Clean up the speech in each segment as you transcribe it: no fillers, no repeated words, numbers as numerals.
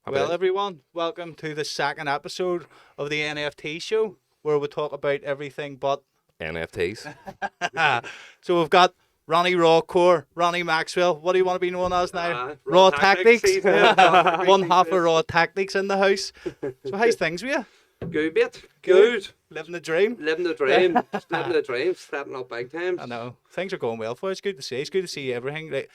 Well, everyone, welcome to the second episode of the NFT Show, where we talk about everything but NFTs. So we've got Ronnie Ronnie Maxwell. What do you want to be known as now? RawTactics. RawTactics. One half of RawTactics in the house. So how's things with you? Good, mate. Good. Living the dream. Living the dream. Just living the dream. Stepping up big time. I know things are going well for you. It's good to see. It's good to see everything like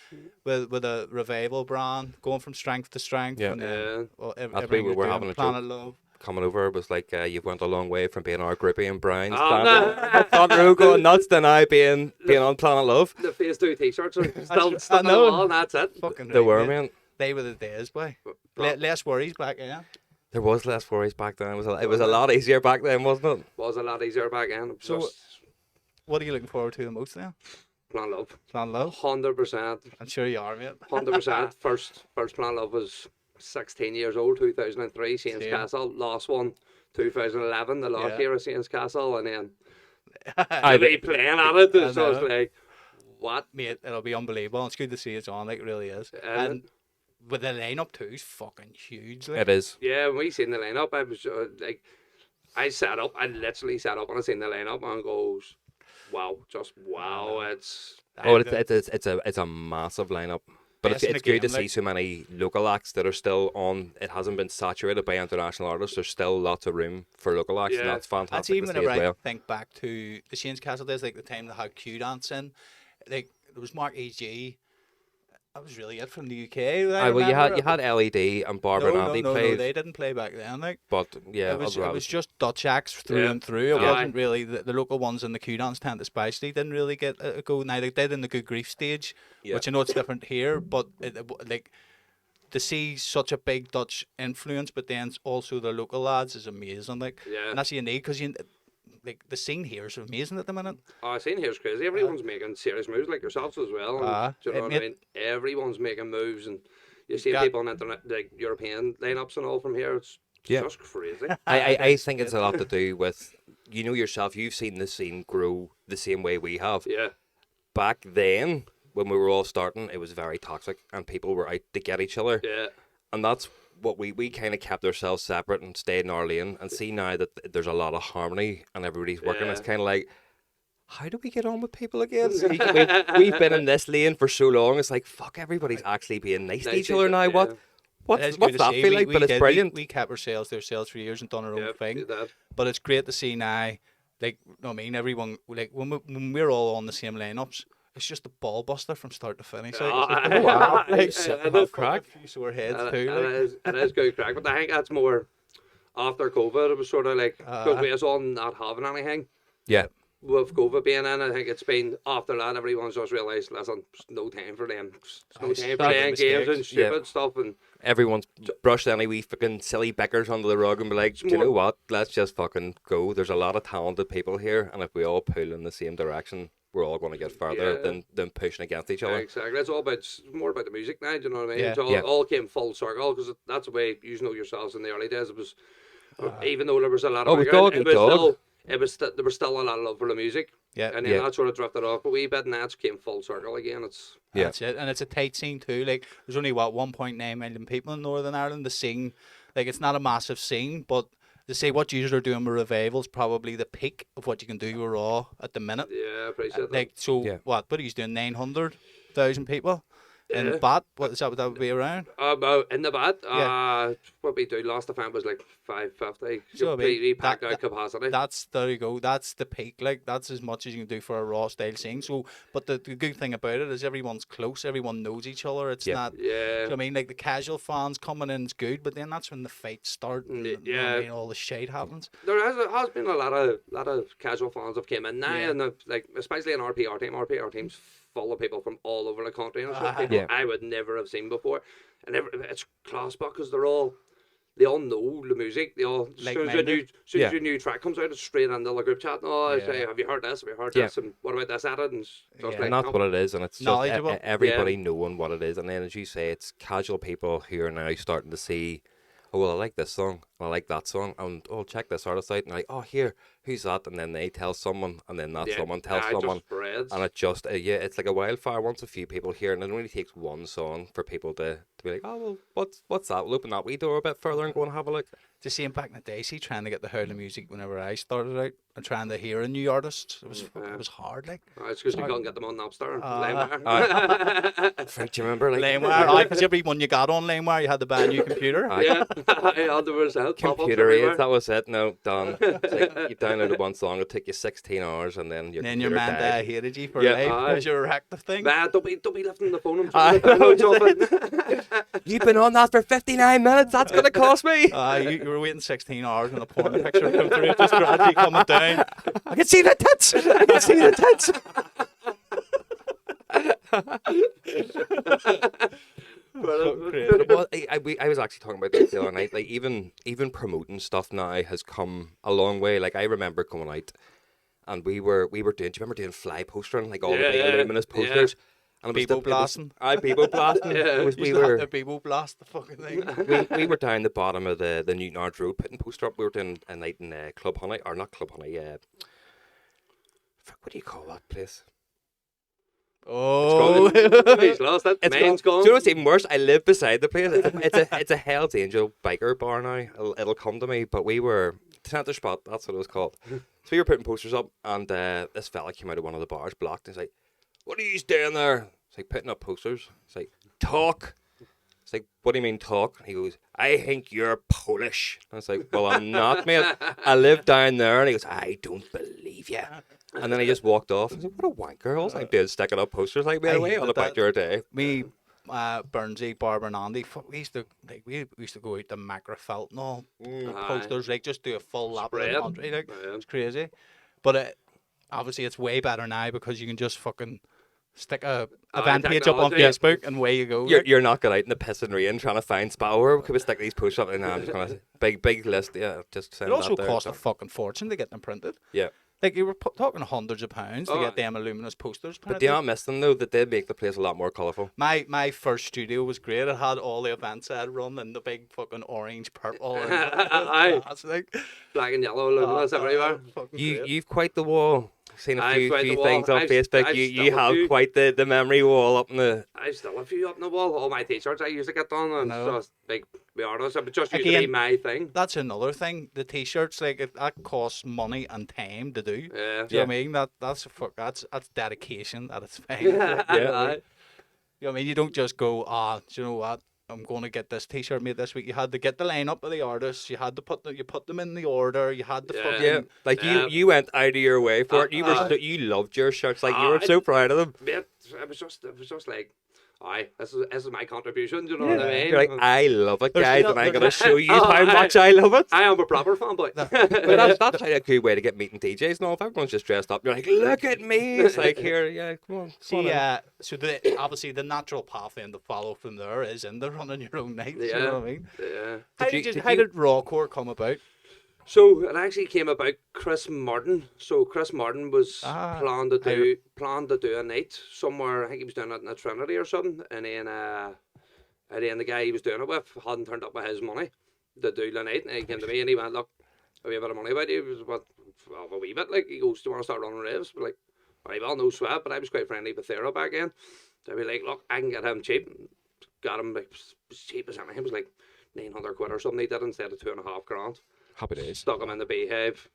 with a revival brand going from strength to strength. Yeah. And, well, That's everything why you're we're doing, having a Planet joke. Love. Coming over was like you've went a long way from being our groupie and Brian's Oh, Planet no. Love. Row going nuts than I being on Planet Love. The Phase 2 t-shirts are still I stuck on the know. wall and that's it. Fucking They right, were, mate. man. They were the days, boy. Well, Less worries back then. There was less worries back then. It was a lot easier back then, wasn't it? was a lot easier back then. So- Just What are you looking forward to the most now? Plan Love. Plan Love? 100%. I'm sure you are, mate. 100%. First Plan Love was 16 years old, 2003, Saints Same. Castle. Last one, 2011, the last Yeah. year of Saints Castle. And then I to be playing at it, I so it's know. like, what? Mate, it'll be unbelievable. It's good to see it's on, like, it really is. And- And with the lineup too, it's fucking huge. Like. It is. Yeah, when we seen the lineup, I was like, I literally sat up and I seen the lineup and goes, wow, just wow, it's Oh, it's a massive lineup. But Best in it's the good to game, see like. so many local acts that are still on. It hasn't been saturated by international artists. There's still lots of room for local acts, and Yeah. that's That's fantastic even to see whenever as well. I think back to the Shane's Castle days, like the time they had Q Dance in. Like, there was Mark E.G. That was really it from the UK. Well, you had LED and Barbara and Andy no, played, they didn't play back then. Like, but yeah, it was other just Dutch acts through Yeah. and through. It Aye. wasn't really the local ones in the Q Dance tent, especially didn't really get a go. Now they did in the Good Grief stage, Yeah. which I know it's different here, but like to see such a big Dutch influence, but then also the local lads is amazing. Like, Yeah. and that's what you need because like the scene here is amazing at the minute. I seen here's crazy. Everyone's making serious moves like yourselves as well. And, do you know it what made- I mean? Everyone's making moves, and you see Got- people on internet, like European lineups and all from here. It's Yeah. just crazy. I think it's a lot to do with, you know yourself, you've seen the scene grow the same way we have. Yeah, Back then, when we were all starting, it was very toxic and people were out to get each other. yeah, And that's what we kind of kept ourselves separate and stayed in our lane. And see now that there's a lot of harmony and everybody's working, Yeah. it's kind of like, how do we get on with people again? So we've been in this lane for so long, it's like, fuck, everybody's actually being nice to Nice each to other each now. other, What? yeah. What's, It is good what's to that see. feel like? But it's brilliant. We kept ourselves to ourselves for years and done our own yeah. thing. do that. But it's great to see now, like, I mean, everyone, like, when we're all on the same lineups, it's just a ball buster from start to finish. Like, it's like, Oh, wow, yeah, like, yeah, have crack. A few sore heads too. It is good crack. But I think that's more after COVID. It was sort of like, because we was all not having anything. Yeah. With COVID being in, I think it's been after that everyone's just realised, listen, there's no time for them. There's no time for Stop playing the games and mistakes. stupid stuff. And Everyone's brushed any wee fucking silly bickers under the rug and be like, do you know what? Let's just fucking go. There's a lot of talented people here, and if we all pull in the same direction, we're all going to get further Yeah. than pushing against each other. exactly, it's all about more about the music now. Do you know what I mean? Yeah. It's all, Yeah. all came full circle because that's the way you know yourselves in the early days. It was even though there was a lot of Oh, with background, Dog Eat Dog. there was still a lot of love for the music. Yeah, And then Yeah. that sort of drifted off, but we bit and that's came full circle again. It's Yeah. That's it. And it's a tight scene too. Like, there's only, 1.9 million people in Northern Ireland. The scene, like, it's not a massive scene, but to say what you are doing with Revival is probably the peak of what you can do with Raw at the minute. yeah, I appreciate that. Like, so, Yeah. what are you doing? 900,000 people? Yeah. In BAT? What is that would be around? In the bat, Yeah. what we do last event was like 550. So, I mean, Completely packed that- out capacity. There you go. That's the peak. Like, that's as much as you can do for a Raw style scene. So, but the good thing about it is everyone's close. Everyone knows each other. It's Yeah. not. yeah, So, I mean, like, the casual fans coming in is good, but then that's when the fights start. And, you know what Yeah. I mean, all the shade happens. there has been a lot of casual fans have came in now, Yeah. and like especially in our PR team. Our PR team's full of people from all over the country, and it's just Ah. people Yeah. I would never have seen before. And it's class because they all know the music. They all as soon as a Like-minded. as your new track comes out, it's straight into the group chat. Oh, I Yeah. say, have you heard this? Have you heard Yeah. this? And what about this added? And just Yeah. like, And that's oh, what it is, and it's just Knowledgeable. everybody knowing what it is. And then, as you say, it's casual people who are now starting to see, oh, well, I like this song, I like that song, and oh, check this artist out, and like, oh, here, who's that? And then they tell someone, and then that someone tells It someone, just spreads. and it just yeah, it's like a wildfire. Once a few people hear, and it only takes one song for people to be like, oh well, what's that? We'll open that wee door a bit further and go and have a look. To see him back in the day, see, trying to get the herd of music whenever I started out and trying to hear a new artist, it was hard. Like, It's because you can't get them on Napster and LimeWire. Frank, do you remember like LimeWire, because every one you got on LimeWire, you had to buy a new computer. Yeah, 100%. computer aids? That was it. No, done. It's like you downloaded one song, it took you 16 hours, and then your And then your computer man died. hated you for Yeah. life because you were active thing. Man, don't be lifting the phone. I You've been on that for 59 minutes. That's gonna cost me. You were waiting 16 hours and a porn picture came through, just gradually coming down. I can see the tits. I can see the tits. Well, I was actually talking about this the other night. Like even promoting stuff now has come a long way. Like I remember coming out, and we were doing. Do you remember doing fly postering, like all the big luminous posters? And it was People blasting. People blasting. It was, We were the people blast the fucking thing. we were down the bottom of the Newton Arts Road putting poster up. We were doing a night in Club Honey, or not Club Honey. What do you call that place? Oh, He's lost it. Man's Do gone. you know what's even worse? I live beside the place. It's a Hell's Angel biker bar now. It'll come to me. But we were Center Spot. That's what it was called. So we were putting posters up, and this fella came out of one of the bars, blocked. And he's like, "What are you doing there?" It's like putting up posters. It's like talk. It's like, what do you mean talk? And he goes, "I think you're Polish." And I was like, "Well, I'm not, mate. I live down there." And he goes, "I don't believe you." And then he just walked off. I was like, what a wanker. I was like, dude, sticking up posters like me I away on the hated back of your day. Me, Burnsy, Barbara and Andy, we used to go out to macrofiltonol posters, like just do a full lap of the Spread. country, like Yeah. it's crazy. But obviously it's way better now because you can just fucking stick a event page up on technology. Facebook and away you go. You're not going out in the pissing rain trying to find spot. Where could we stick these posters up? And now I'm just going to big list. Yeah, just send It also that there. cost a fucking fortune to get them printed. Yeah. Like you were talking hundreds of pounds to Oh. get them luminous posters printed. But do you not miss them though? That they make the place a lot more colourful. My first studio was great. It had all the events I had run in the big fucking orange, purple, and Aye. like, Black and yellow luminous everywhere. fucking You great. you've quite the wall. I've seen a I've few quite the things wall. on I've- Facebook. I've You still a have few. quite the memory wall up in the. I've still a few up on the wall. All my t-shirts I used to get done, and No. just like be honest, it just used to be Again, my thing. That's another thing. The t-shirts, like that costs money and time to do. Yeah. Do you know what I mean? That's dedication at its finest. Yeah. Yeah. You know what I mean? You don't just go, do you know what? I'm going to get this t-shirt made this week. You had to get the lineup of the artists. You had to put them in the order. You had to Yeah. fucking Yeah, like Yeah. you went out of your way for it. You loved your shirts. Like you were so proud of them. Mate, it was just like, aye, this is my contribution. Do you know what I mean? You're like, I love it, There's guys, no- and I'm there's gonna show you Oh, how I- much I love it. I am a proper fanboy. But that's like a good way to get meeting DJs and all. If everyone's just dressed up, you're like, look at me. It's like, here, yeah, come on. See, so obviously the natural path then to follow from there is in the running your own nights. You know what I mean? Yeah. How did Rawcore come about? So it actually came about Chris Martin. So Chris Martin was Ah, planned to do a night somewhere. I think he was doing it in a Trinity or something. And then the guy he was doing it with hadn't turned up with his money to do the night. And he came to me and he went, "Look, have you a bit of money about you?" He was about a wee bit. Like he goes, "Do you want to start running raves?" We're like, "Alright, well, no sweat." But I was quite friendly with Thera back then. So I was like, "Look, I can get him cheap." Got him like, as cheap as anything. It was like 900 quid or something he did instead of 2.5 grand. Happy days. Stuck him in the beehive.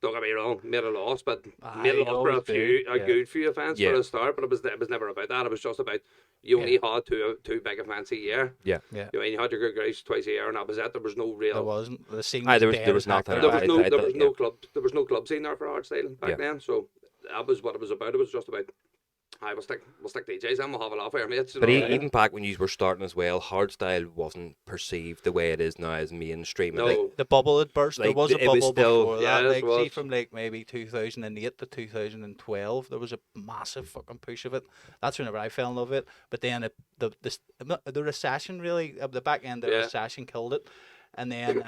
Don't get me wrong, made a loss, but Aye, made a you loss for always do, a yeah. good few events Yeah. for a start. But it was never about that. It was just about you only had two big events a year. Yeah. Yeah. You know, you had your good grace twice a year, and that was it. There was no real. There wasn't. The scene Aye, there was- dead there was as heck nothing. There there. was no. I There was thought, no yeah. club. There was no club scene there for hardstyle back Yeah. then. So that was what it was about. It was just about. We'll stick DJs and we'll have a laugh here, mates. you But know what I mean? even back when you were starting as well, hardstyle wasn't perceived the way it is now as mainstream. No. Like, The bubble had burst. There Like, was a it was bubble still- before Yeah, that. it Like, was. see, from like maybe 2008 to 2012, there was a massive fucking push of it. That's whenever I fell in love with it. But then the recession really, the back end of the Yeah. recession killed it. And then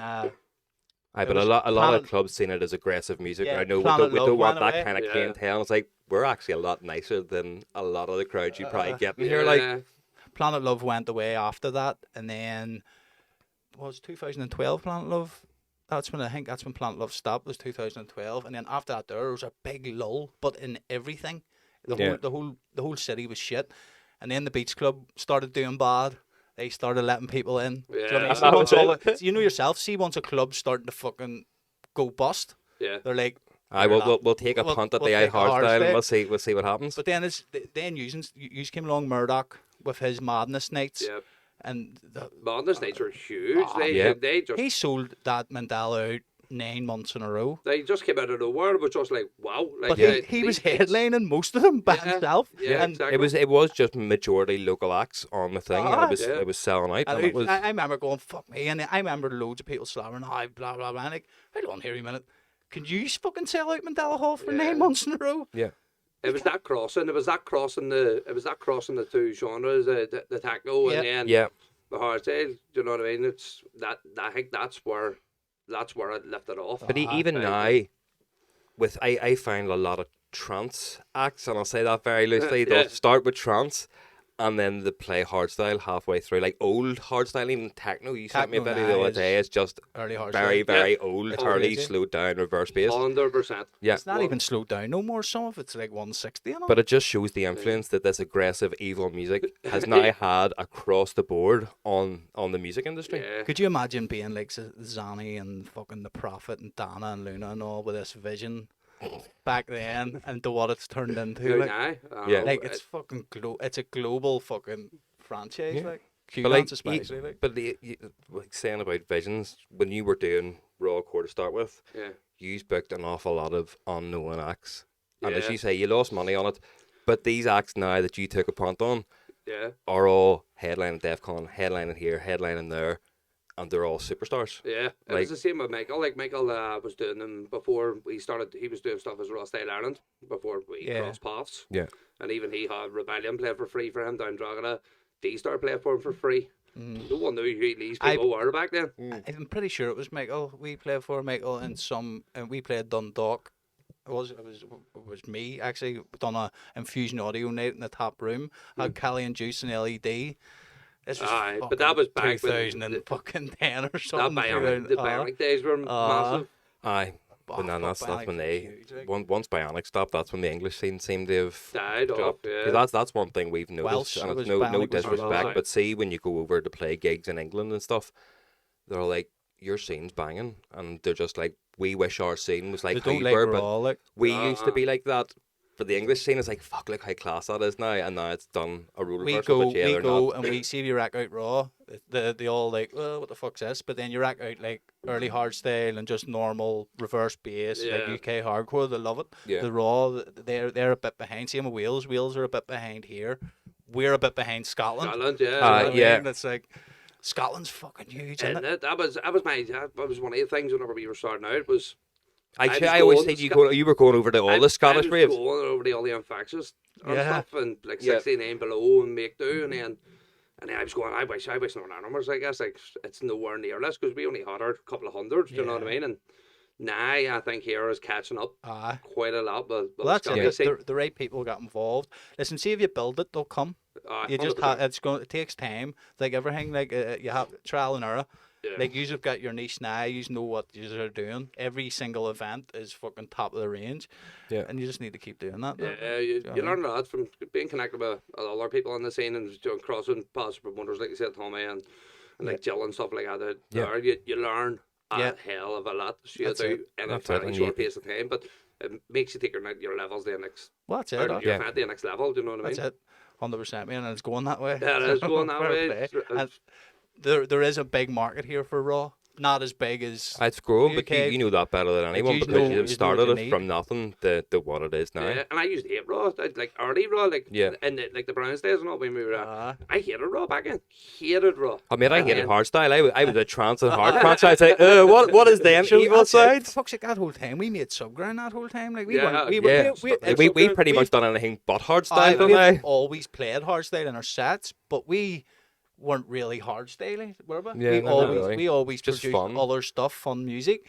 Aye, It but a was lot of Planet- clubs seen it as aggressive music. Yeah, I know we Planet don't Love want went that away. kind of Yeah. clientele. It's like we're actually a lot nicer than a lot of the crowds you probably get in here. Like, Yeah. Planet Love went away after that. And then, was 2012 Planet Love? That's when I think that's when Planet Love stopped, was 2012, and then after that there was a big lull, but in everything, the whole city was shit, and then the Beach Club started doing bad. They started letting people in. Do you know what I mean? Yeah. See, once all so you know yourself. See, once a club's starting to fucking go bust, Yeah. they're like, We'll take a punt at the take a hardstyle, and hardstyle. we'll see what happens. But then you came along Murdoch with his Madness Nights, Yeah. and Madness nights are huge. he sold that Mandela out 9 months in a row. They just came out of nowhere. It was just like, wow. Like, But he was headlining most of them by Yeah. himself. Yeah, and exactly. It was just majority local acts on the thing, and Yeah. it was selling out. And and it was I remember going, fuck me. And I remember loads of people slamming, blah, blah, blah. And like, hold on here a minute. Can you fucking sell out Mandela Hall for 9 months in a row? yeah. It was that crossing. It was that crossing the two genres, the techno Yeah. and then Yeah. the hardstyle. Do you know what I mean? It's that. I think that's where it lifted off. But even now, with I find a lot of trance acts, and I'll say that very loosely. Yeah. They'll start with trance, and then they play hardstyle halfway through, like old hardstyle, even techno. You sent me a Techno video now the other is day. It's just Early hardstyle. very, very old, It's early, crazy. slowed down, reverse bass. 100%. Yeah. It's not even slowed down no more. Some of it's like 160 and all. But it just shows the influence that this aggressive, evil music has now had across the board on the music industry. Yeah. Could you imagine being like Zani and fucking the Prophet and Dana and Luna and all with this vision back then and to what it's turned into? Good Like, now. I Yeah. know. like it's fucking it's a global fucking franchise. Yeah. Like But like, Q-Dance especially. Like. like saying about visions, when you were doing Raw Core to start with, Yeah. you booked an awful lot of unknown acts. And as Yeah. you say, you lost money on it. But these acts now that you took a punt on Yeah. are all headlining DEF CON, headlining here, headlining there, and they're all superstars. Yeah, it Like- was the same with Michael. Like Michael was doing them before we started. He was doing stuff as RawTactics Ireland before we Yeah. crossed paths. Yeah. And even he had Rebellion play for free for him down Drogheda. D-Star played for him for free. No one knew who these people were back then. I'm pretty sure it was Michael. We played for Michael and we played Dundalk. It was me actually done a Infusion Audio night in the top room. Had Cali and Juice and LED. This was Aye, but fucking that was back when 2010 or That something. the Bionic days were massive. Aye. Oh, But then fuck, that's when Bionics they were huge, like. once Bionic stopped, that's when the English scene seemed to have Died off, dropped. yeah. 'Cause that's one thing we've noticed, Welsh and was it's no Bionic was disrespect, Welsh. but see when you go over to play gigs in England and stuff, they're like, your scene's banging, and they're just like, we wish our scene was like They how don't you like were, but Raw, like. we used to be like that. But the English scene is like, fuck, look how class that is now, and now it's done a role We reversal. go, but yeah, we they're go, not. and we see if you rack out Raw. They all like, well, what the fuck's this? But then you rack out like early hardstyle and just normal reverse bass, like Yeah. UK hardcore. They love it. Yeah. The Raw, they're a bit behind. Same with Wales. Wales are a bit behind here. We're a bit behind Scotland. Scotland, yeah. You know what I yeah. mean? It's like Scotland's fucking huge, isn't And it? that was one of the things whenever we were starting out was Actually, was I always going said to you were going over to all the Scottish I was raves. going over to all the infectious and Yeah. stuff and like Yeah. 69 below and make do and then I was going I wish Northern Animals I guess like it's nowhere near this because we only had our couple of hundred do you know what I mean and now I think here is catching up Aye. quite a lot with Well, that's Scottish it. scene. The right people got involved. Listen, see if you build it, they'll come. You just 100%. it takes time. Like everything, like you have trial and error. Yeah. Like you've got your niche now. You know what you are doing. Every single event is fucking top of the range. Yeah. And you just need to keep doing that. Yeah, you learn a lot from being connected with other people in the scene and doing crossing paths with promoters like you said, Tommy and like Jill and stuff like that. Yeah. You learn a Yeah. hell of a lot. So you That's do it. in a That's it, very and short you- pace of time, but it makes you take your levels to the next, Well, that's it. or that- your Yeah. event to the next level. Do you know what I mean? That's it. 100%, man. And it's going that way. Yeah, it is going that Fair way. play. It's- And there is a big market here for Raw. Not as big as It's growing, but UK. you know that better than anyone you because know- you you know what started you it need. from nothing to what it is now. Yeah, and I used to hate Raw, like early Raw, like Yeah. in like the Browns days and all when we were. Ah. I hated Raw back then. Hated Raw. I mean, I hated then- hardstyle. I was a trance and hard trance. I'd say, what is the evil That's it. side? Fuck's sake, that whole time we made subground that whole time. Like we Yeah, weren't, we, Yeah, we pretty much done anything but hardstyle, don't we've I? always played hardstyle in our sets, but we weren't really hardstyling, were we? Yeah, no, not really. We always Just produced fun. other stuff, fun music,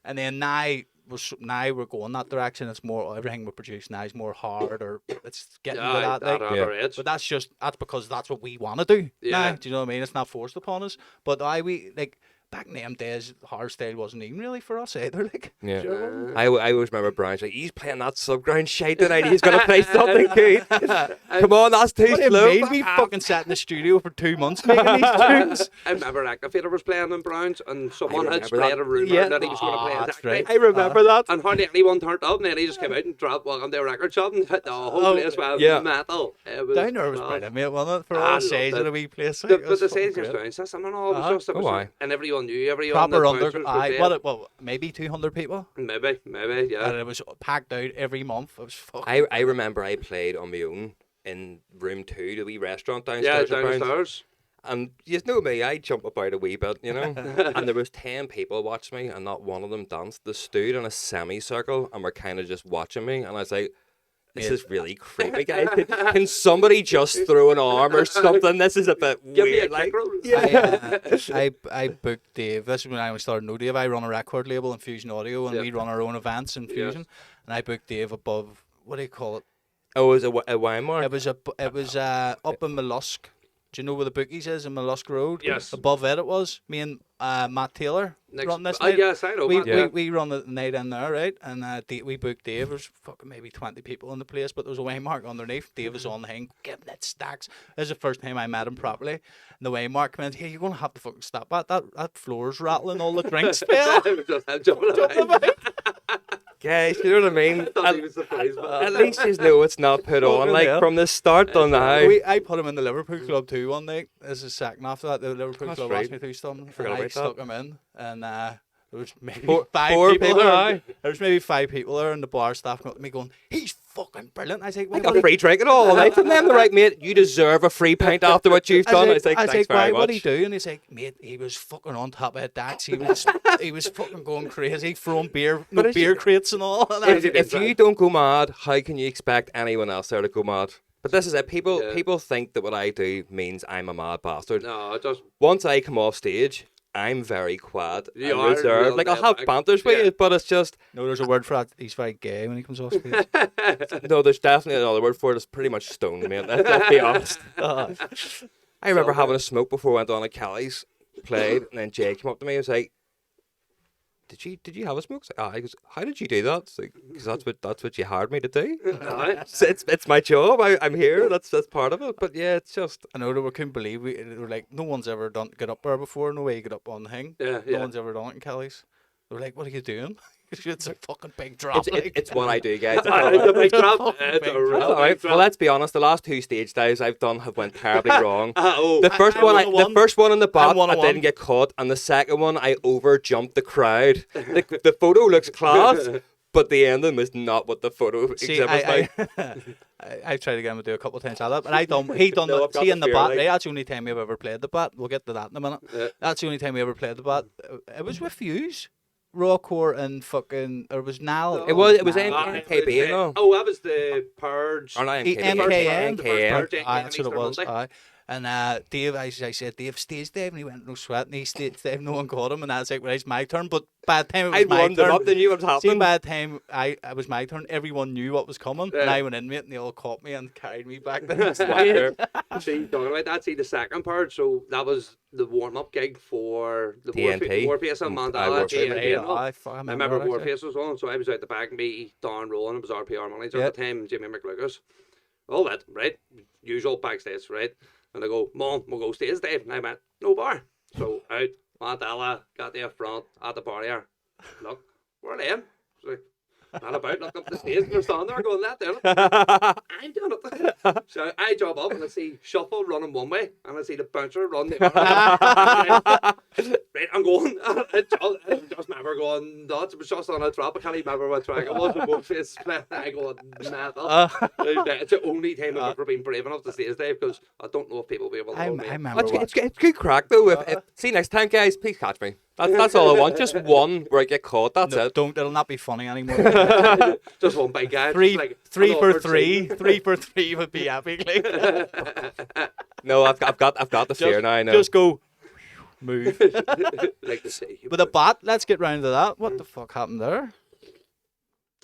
and then now we're going that direction. It's more everything we produce now is more hard or it's getting to that. Like, other edge. but that's because that's what we want to do. Yeah. Now, do you know what I mean? It's not forced upon us. But we like back in them days, hardstyle wasn't even really for us either. Like, Yeah. sure it wasn't. I always remember Brian's like, he's playing that subground shite tonight. He's going to play something good. Come on, that's too What do you slow. mean? We fucking sat in the studio for 2 months making these tunes. I remember Activator was playing in Browns, and someone had remember that. spread a rumour Yeah. that he was going to play That's that right. night. I remember that. And hardly anyone turned up, and then he just came out and dropped welcome to a record shop and hit the whole Oh, place with yeah. metal. It was, Down there was oh, brilliant, mate, wasn't it? For I all loved size it. in a wee place. But It was the fucking stage great. system and all, it was Uh-huh. just, it was, Oh, aye. and everyone knew everyone. Proper the under, bouncers were aye, great. what, maybe 200 people? Maybe, yeah. And it was packed out every month. It was fucking. I remember I played on my own in room 2, the wee restaurant Yeah, downstairs. at Brown's. downstairs. And you know me, I jump about a wee bit, you know. And there was 10 people watching me, and not one of them danced. They stood in a semicircle and were kind of just watching me. And I was like, this Yeah. is really creepy, guys. Can somebody just throw an arm or something? This is a bit Give me a weird. Like, kick roll. I booked Dave. This is when I started No Dave. I run a record label in Fusion Audio, and Yep. we run our own events in Fusion. And I booked Dave above. What do you call it? oh, it was a Weimar? It was up in Mollusk. Do you know where the Bookies is in Mollusk Road? Yes. Above it was. Me and Matt Taylor run this night. Yes, I know. We, Matt, we, yeah. we run the night in there, right? And we booked Dave. There was fucking maybe 20 people in the place, but there was a waymark underneath. Dave was on the thing, giving it stacks. This is the first time I met him properly. And the waymark came in, hey, you're going to have to fucking stop that. That floor's rattling, all the drinks fell. I'm jumping about. Guys, you know what I mean? I thought he was surprised by that. At least you know it's not put on, Fucking like, hell. from the start till now. I put him in the Liverpool Club too one night. This is second after that. The Liverpool That's Club right. asked me to something, and Forgot I about stuck him in. And there was maybe Four five people people, there. aye. There was maybe 5 people there, and the bar staff got to me going, "He's fucking brilliant." I was like, I "Why got would free drink and all night from them. They're like, mate, you deserve a free pint after what you've done. I was like, thanks very why, what'd he much. do? And he's like, mate, he was fucking on top of that. He was fucking going crazy, throwing beer crates and all. And I was If you don't go mad, how can you expect anyone else there to go mad? But this is it. People think that what I do means I'm a mad bastard. No, just Once I come off stage, I'm very quiet You and are reserved. real Like, I'll laid have back. banters with Yeah. you, but it's just, no, there's a word for that. He's very gay when he comes off stage. no, there's definitely another word for it. It's pretty much stoned, mate. Let's be honest. I remember having a smoke before I went on at Kelly's, played, and then Jay came up to me and was like, Did you have a smoke? I was like, he goes, how did you do that? It's like, because that's what you hired me to do. Aye. It's my job. I'm here. That's part of it. But yeah, it's just I know we couldn't believe they were like, no one's ever done get up there before. No way you get up on the thing. Yeah, No yeah. one's ever done it in Kelly's. They were like, what are you doing? It's a fucking big drop. it's what I do, guys. It's Aye, all it's a right. big drop. Fucking It's big a real drop. That's all right. big drop. Well, let's be honest. The last 2 stage dives I've done have went terribly wrong. Oh, The first I'm one, one of the one. first one in the bat, I'm one I of one. didn't get caught, and the second one, I over jumped the crowd. The photo looks class, but the ending was not what the photo See, exhibits like. I tried to get him to do a couple of times at that, but he done No, I've the, got see the in the fear, bat, like- right? That's the only time we've ever played the bat. We'll get to that in a minute. Yeah. That's the only time we ever played the bat. It was with Fuse, Rawcore, and fucking, or it was Nal. It was Nal. NKB, no? Oh, that was the Purge. Or not E- NKB, NKN. NKN. Aye, that's what it was. Monday. Aye. And Dave, I said, Dave, stage Dave, and he went, no sweat, and he staged Dave, no one caught him, and I was like, well, it's my turn. But by the time it was I'd my warmed them turn, up, they knew what was see, happening. by the time it was my turn, everyone knew what was coming, and Yeah. I went in, mate, and they all caught me and carried me back. Sure. See, talking about that, see the second part. So that was the warm-up gig for the TNT. Warface and Mm, Mandala. Warface. TNT and all. I I remember that, actually. Warface was on, so I was out the back, me, Don Rowland, it was our PR manager Yeah. at the time, Jimmy McLucas. All that, right? Usual backstage, right? And I go, Mom, we'll go stage, Dave. And I went, no bar. So out, Mandela, got there front, at the bar here. Look, we're in. So, not about, look up the stage, and they're standing there going, that doing it. I'm doing it. So I jump up and I see Shuffle running one way, and I see the bouncer run the other. Right, I'm going. I just remember going nuts. It was just on a drop. I can't even remember what track it was. The both faces split. I go mental. It's the only time I've ever been brave enough to stage dive because I don't know if people will be able to I hold me. remember It's good crack though. See you next time, guys. Please catch me. That's all I want. Just one where I get caught. That's No, it. it'll not be funny anymore. Just one big guy. three, just like three an for awkward three, scene. 3 for 3 would be epic. Like. No, I've got the fear now. I know. Just go, move. Like the sea. With a bat, let's get round to that. What the fuck happened there?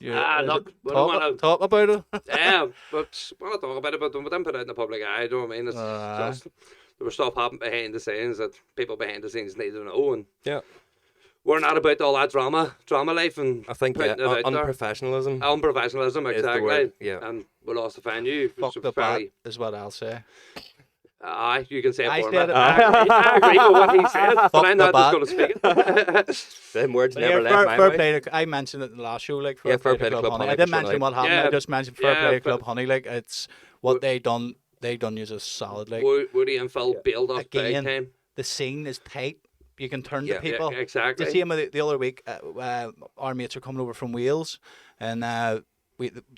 Look, we don't wanna- talk about it. Yeah, but I want to talk about it, but we don't put it in the public eye. Do you know what I mean? It's Aye. just was stuff happening behind the scenes that people behind the scenes need to know, and Yeah. we're not about all that drama life, and I think putting it out there. unprofessionalism. Unprofessionalism, is the exactly. word, yeah. And we lost the venue. Fuck the bat is what I'll say. Aye, you can say I it for said me. it. I agree with what he said, but I'm the not just bat. going to speak it. Them words But never yeah, left my fair mouth. play to, I mentioned it in the last show, like Yeah, fair play to Club Honey. I didn't for sure, mention what happened. Yeah, I just mentioned fair yeah, play to but- Club Honey. Like it's what they done you a solid. Like Woody and Phil build up big again, time. the scene is tight. You can turn Yeah, to people. Yeah, exactly. To see him the other week, our mates were coming over from Wales, and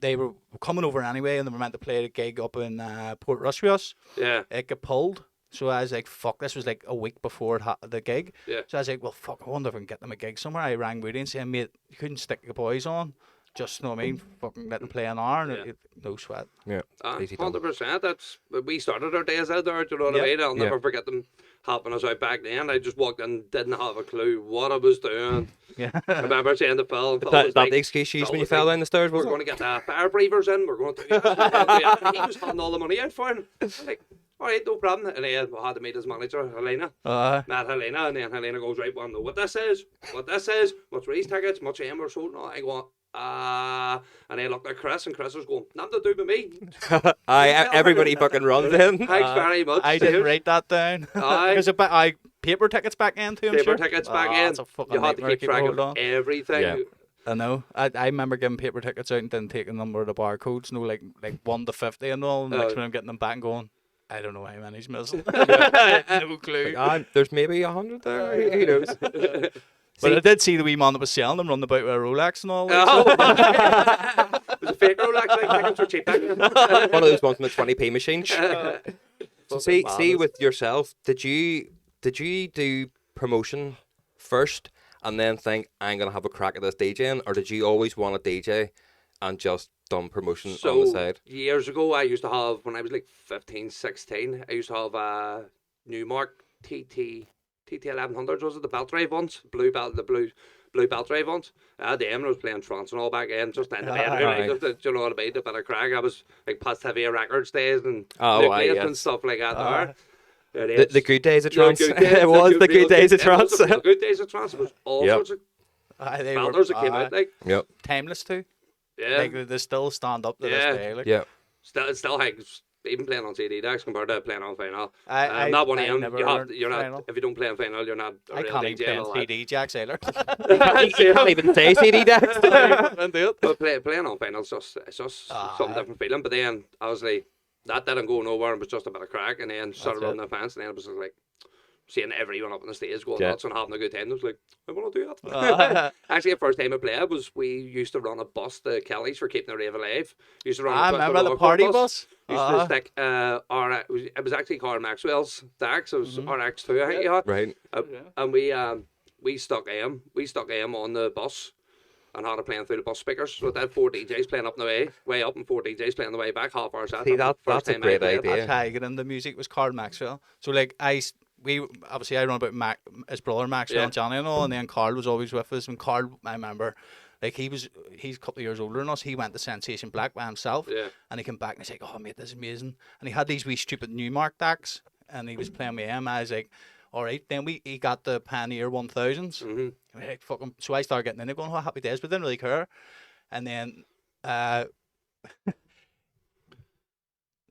they were coming over anyway, and they were meant to play a gig up in Port Ruscios. Yeah, It got pulled. So I was like, fuck, this was like a week before the gig. Yeah. So I was like, well, fuck, I wonder if I can get them a gig somewhere. I rang Woody and said, mate, you couldn't stick the boys on. Just, know what I mean? Fucking let them play an hour and Yeah. no sweat. Yeah. Easy done. 100%. That's we started our days out there. Do you know what I Yep. mean? I'll Yeah. never forget them helping us out back then. I just walked in, didn't have a clue what I was doing. Yeah. I remember saying to Phil, and Phil That was the like, excuse you used Phil when you was fell like, down the stairs, we're wasn't going it? to get the fire breathers in. We're going to do this. We're going to do that. He was handing all the money out for him. I'm like, all right, no problem. And then I had to meet his manager, Helena. Met Helena, and then Helena goes, right, well, know what this is, what's race tickets, much aim or so. I go, and I looked at Chris, and Chris was going, nothing to do with me. Aye, everybody fucking runs in. Thanks very much. I didn't Cheers. write that down. Aye. Because I paper tickets back in too, I'm Paper sure. tickets back in. That's a fucking You had to nightmare keep track hold of on. everything. Yeah. I know. I remember giving paper tickets out and then taking them where the barcodes, like 1 to 50 and all. And next minute I'm getting them back and going, I don't know how many's missing. No clue. There's maybe 100 there. Who knows? But I did see the wee man that was selling them running about with a Rolex and all. Oh. It was a fake Rolex, like tickets were cheap back then. One of those ones from the 20p machine. So see with yourself, did you do promotion first and then think I'm gonna have a crack at this DJing, or did you always want to DJ and just done promotion on the side? Years ago, I used to have, when I was like 15, 16, I used to have a Newmark TT1100s, was it? The belt drive ones, the blue belt drive ones. I had them, and I was playing trance and all back in, just in the bedroom, Right. just, do you know what I mean? A bit of crack. I was like past heavier records days and Oh, nucleus yes. and stuff like that there. The good days of trance. The good days- It was the good days of it was trance. the real good days of trance. It was all Yep. sorts of They were belters that came out, like, Yep. timeless too. yeah. Like they still stand up to Yeah. this day. Like, Yeah. Still hangs, even playing on CD decks compared to playing on vinyl. I Not one of I them. never You're learned not. vinyl. If you don't play on vinyl, you're not a I real can't even DJ. play and on all that. CD jacks either. You can't even say CD decks. But playing on vinyl, it's just something different feeling. But then obviously that didn't go nowhere and was just a bit of crack. And then started That's running the fans, and then it was just like seeing everyone up on the stage going Yeah. nuts and having a good time. I was like, I want to do that. Actually, the first time I played was we used to run a bus to Kelly's for keeping the rave alive. Used to run I a Twisted remember the Rock party bus. bus. Used to stick it was actually Ronnie Maxwell's DAX. It was RX2, I think he had. Right. And we stuck M on the bus and had it playing through the bus speakers. So that 4 DJs playing up and the way up, and 4 DJs playing the way back, half hour set. See, That was the first that's a time I great played. idea. That's how I got into music, was Carl Maxwell. So like I run about his brother Maxwell Yeah. and Johnny and all, and then Carl was always with us. And Carl, I remember, like he's a couple of years older than us. He went to Sensation Black by himself, Yeah. and he came back and he's like, "Oh mate, this is amazing." And he had these wee stupid Newmark decks, and he was playing with him. I was like, "All right." Then he got the Pioneer 1000s. Mm-hmm. Like, fuck 'em. So I started getting in there going, "Oh, happy days," but didn't really care. And then,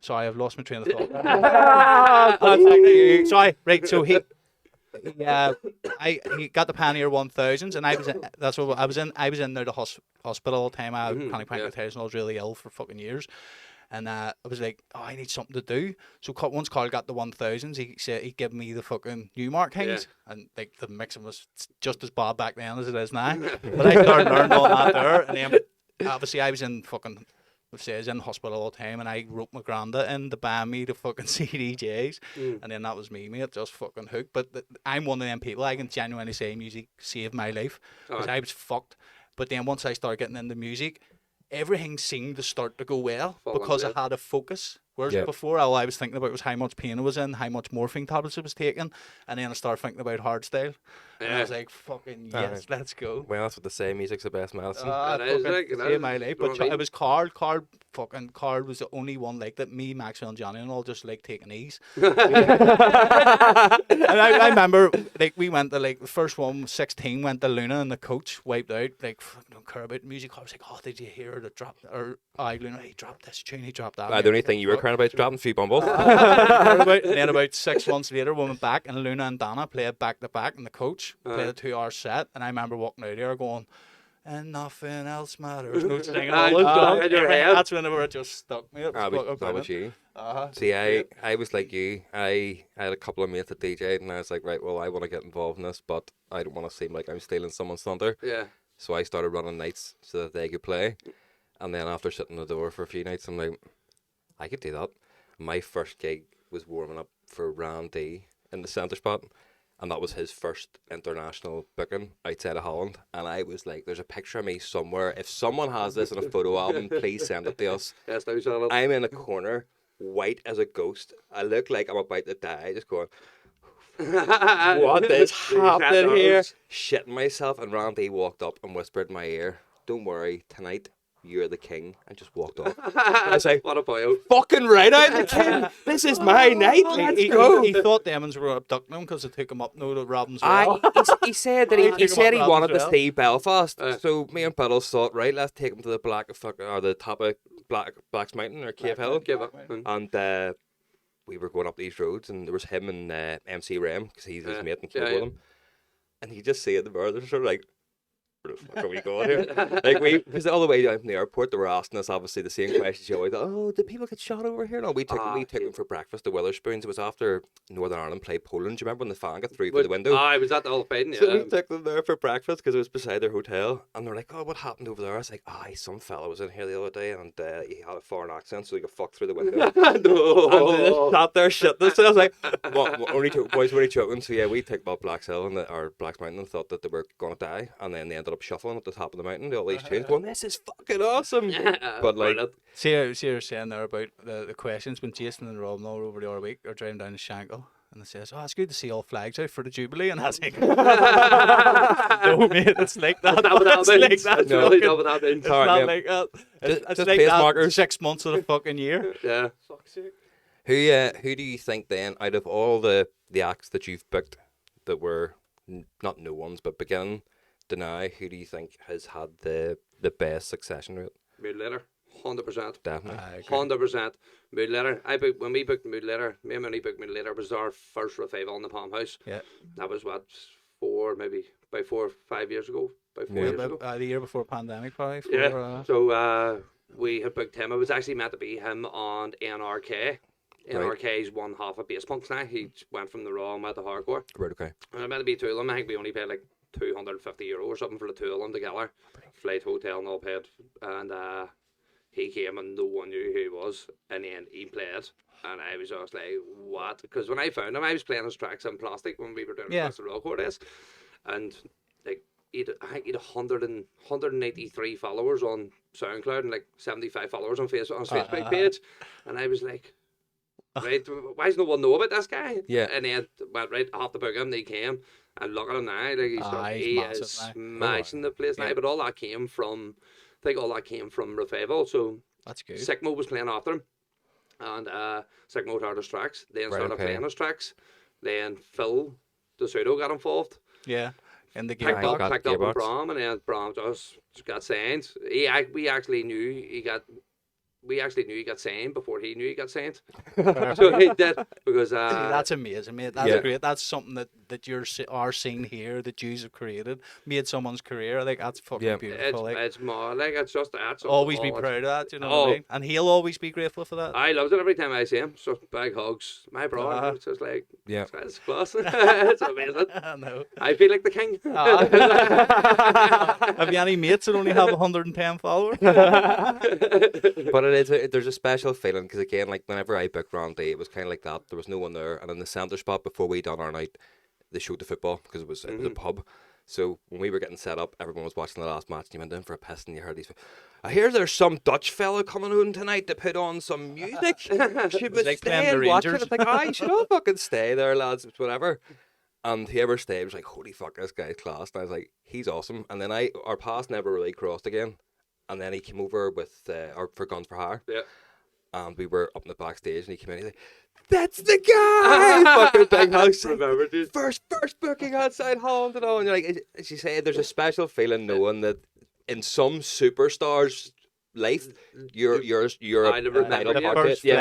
sorry, I've lost my train of thought. Sorry, right. So he got the Pioneer 1000s, and I was in, that's what I was in. I was in there the hospital all the time. I had chronic pancreatitis, and I was really ill for fucking years. And I was like, oh, I need something to do. So once Carl got the 1000s, he said he'd give me the fucking Newmark things, and like the mixing was just as bad back then as it is now. But I started learning all that there, and then obviously I was in fucking. I was in hospital all the time, and I wrote my granda in to buy me the fucking CDJs, and then that was me, mate, just fucking hooked. But I'm one of them people, I can genuinely say music saved my life, because I was fucked. But then once I started getting into music, everything seemed to start to go well, Fall because into I had a focus. Whereas Yeah. before, all I was thinking about was how much pain I was in, how much morphine tablets I was taking, and then I started thinking about hardstyle. And I was like, fucking yes, let's go. Well, that's what they say. Music's the best medicine. It is, Fucking like, it saved is. my life. You know But what I it mean? was Card. Card was the only one like that. Me, Maxwell, and Johnny, and all just like taking ease. And I remember, like, we went to, like, the first one, 16, went to Luna, and the coach wiped out, like, fucking don't care about music. I was like, oh, did you hear the drop? Or, Luna, he dropped this tune, he dropped that. The only thing you were crying about is dropping a few bumbles. And then about 6 months later, we went back, and Luna and Dana played back to back, and the coach played a 2-hour set. And I remember walking out there going, and nothing else matters. No singing all this stuff. in your head. That's whenever it just stuck me. It was fucking That was brilliant. you. Uh-huh. See, I was like you. I had a couple of mates that DJ'd, and I was like, right, well, I want to get involved in this, but I don't want to seem like I'm stealing someone's thunder. Yeah. So I started running nights so that they could play. And then after sitting at the door for a few nights, I'm like, I could do that. My first gig was warming up for Randy in the centre spot. And that was his first international booking outside of Holland. And I was like, there's a picture of me somewhere. If someone has this in a photo album, please send it to us. Yes, no, Charlotte. I'm in a corner, white as a ghost. I look like I'm about to die, just going, what is happening here? Shitting myself. And Randy walked up and whispered in my ear, don't worry, tonight you're the king. And just walked off. I was like, What a boy. fucking right, I'm the king. This is my night. Let's He go. thought Demons were abducting him because they took him up to Robin's I, Well. he said that Take he him said he up wanted to Robin's Well. see Belfast. So me and Biddles thought, right, let's take him to the the top of Black's Mountain or Cave Hill. Give up. And we were going up these roads, and there was him and MC Rem, because he's his mate and killed with him. And he just said the brothers sort of like, where the fuck are we going here? Like because all the way down from the airport, they were asking us obviously the same questions. You always, oh, did people get shot over here? No, we took them for breakfast to Witherspoons. It was after Northern Ireland played Poland. Do you remember when the fan got through the window? I was at the whole fighting, yeah. So we took them there for breakfast because it was beside their hotel, and they're like, "Oh, what happened over there?" I was like, some fella was in here the other day, and he had a foreign accent, so he got fucked through the window." No. And they just sat there shitting themselves. I was like, "What? Boys were only joking." So yeah, we took them up Black's Hill or Black's Mountain and thought that they were gonna die, and then they ended up shuffling at the top of the mountain. All these tunes, going, "This is fucking awesome!" But like, See, you're saying there about the questions when Jason and Rob and all over the other week are driving down to Shankill. And it says, it's good to see all flags out for the Jubilee. And I was like, no, mate, it's like that. That's not what that It's means. like that. That's really not what that means. It's All right, not mate. like that. It's Just like place that markers. 6 months of the fucking year. Yeah. Fuck's sake. who do you think then, out of all the acts that you've booked that were not new ones but beginning to now, who do you think has had the best succession rate? Mood Later. 100%. Definitely. 100%. Mood Later. When we booked Mood Later, me and Mooney booked Mood Later, was our first revival in the Palm House. Yeah. That was what, 4 or 5 years ago. About 4 years ago. The year before pandemic, probably. Yeah. So we had booked him. It was actually meant to be him on NRK. NRK's one half of bass punks now. He went from the raw and went to hardcore. Right, okay. And it meant to be two of them. I think we only paid like €250 or something for the two of them together. Flight, hotel, and all paid. And he came and no one knew who he was. And then he played. And I was just like, what? Because when I found him, I was playing his tracks in plastic when we were doing the Rockcore days. And like, I think he'd 183 followers on SoundCloud and like 75 followers on his Facebook page. And I was like, right, why does no one know about this guy? Yeah. And then went right off the book him, they came, and look at him now, like he is smashing the place now. But all that came from, I think all that came from Revival. So that's good. Sigmo was playing after him, and Sigmo heard his tracks, then started playing his tracks. Then Phil DeSudo got involved. Yeah. In the game. Picked up on Brom, and then Brom just got signed. We actually knew he got signed before he knew he got signed. So he did, because that's amazing, mate. That's great. That's something that are seeing here, that you have created, made someone's career. Like, that's fucking beautiful. It's more like it's just that. Always be proud of that, you know what I mean? And he'll always be grateful for that. I love it every time I see him. So big hugs, my brother. It's just like, it's class. It's amazing. I know. I feel like the king. Have you any mates that only have 110 followers? But there's a special feeling, because again, like whenever I booked Randy, it was kind of like that. There was no one there, and in the centre spot before we done our night, they showed the football because it was a pub. So when we were getting set up, everyone was watching the last match, and you went in for a piss, and you heard these. I hear there's some Dutch fella coming on tonight to put on some music. Should we like stay playing and the watch it? Rangers. It's like, aye, should I fucking stay there, lads? It's whatever. And whoever stayed was like, holy fuck, this guy's class. And I was like, he's awesome. And then our paths never really crossed again. And then he came over with for Guns for Hire. Yeah. And we were up in the backstage, and he came in. He's like, "That's the guy!" Fucking big hugs. Remember, dude. First booking outside Holland and all. And you're like, as you say, there's a special feeling knowing that in some superstars' life, you're I a never vital remember The Yeah. part of first it. Yeah.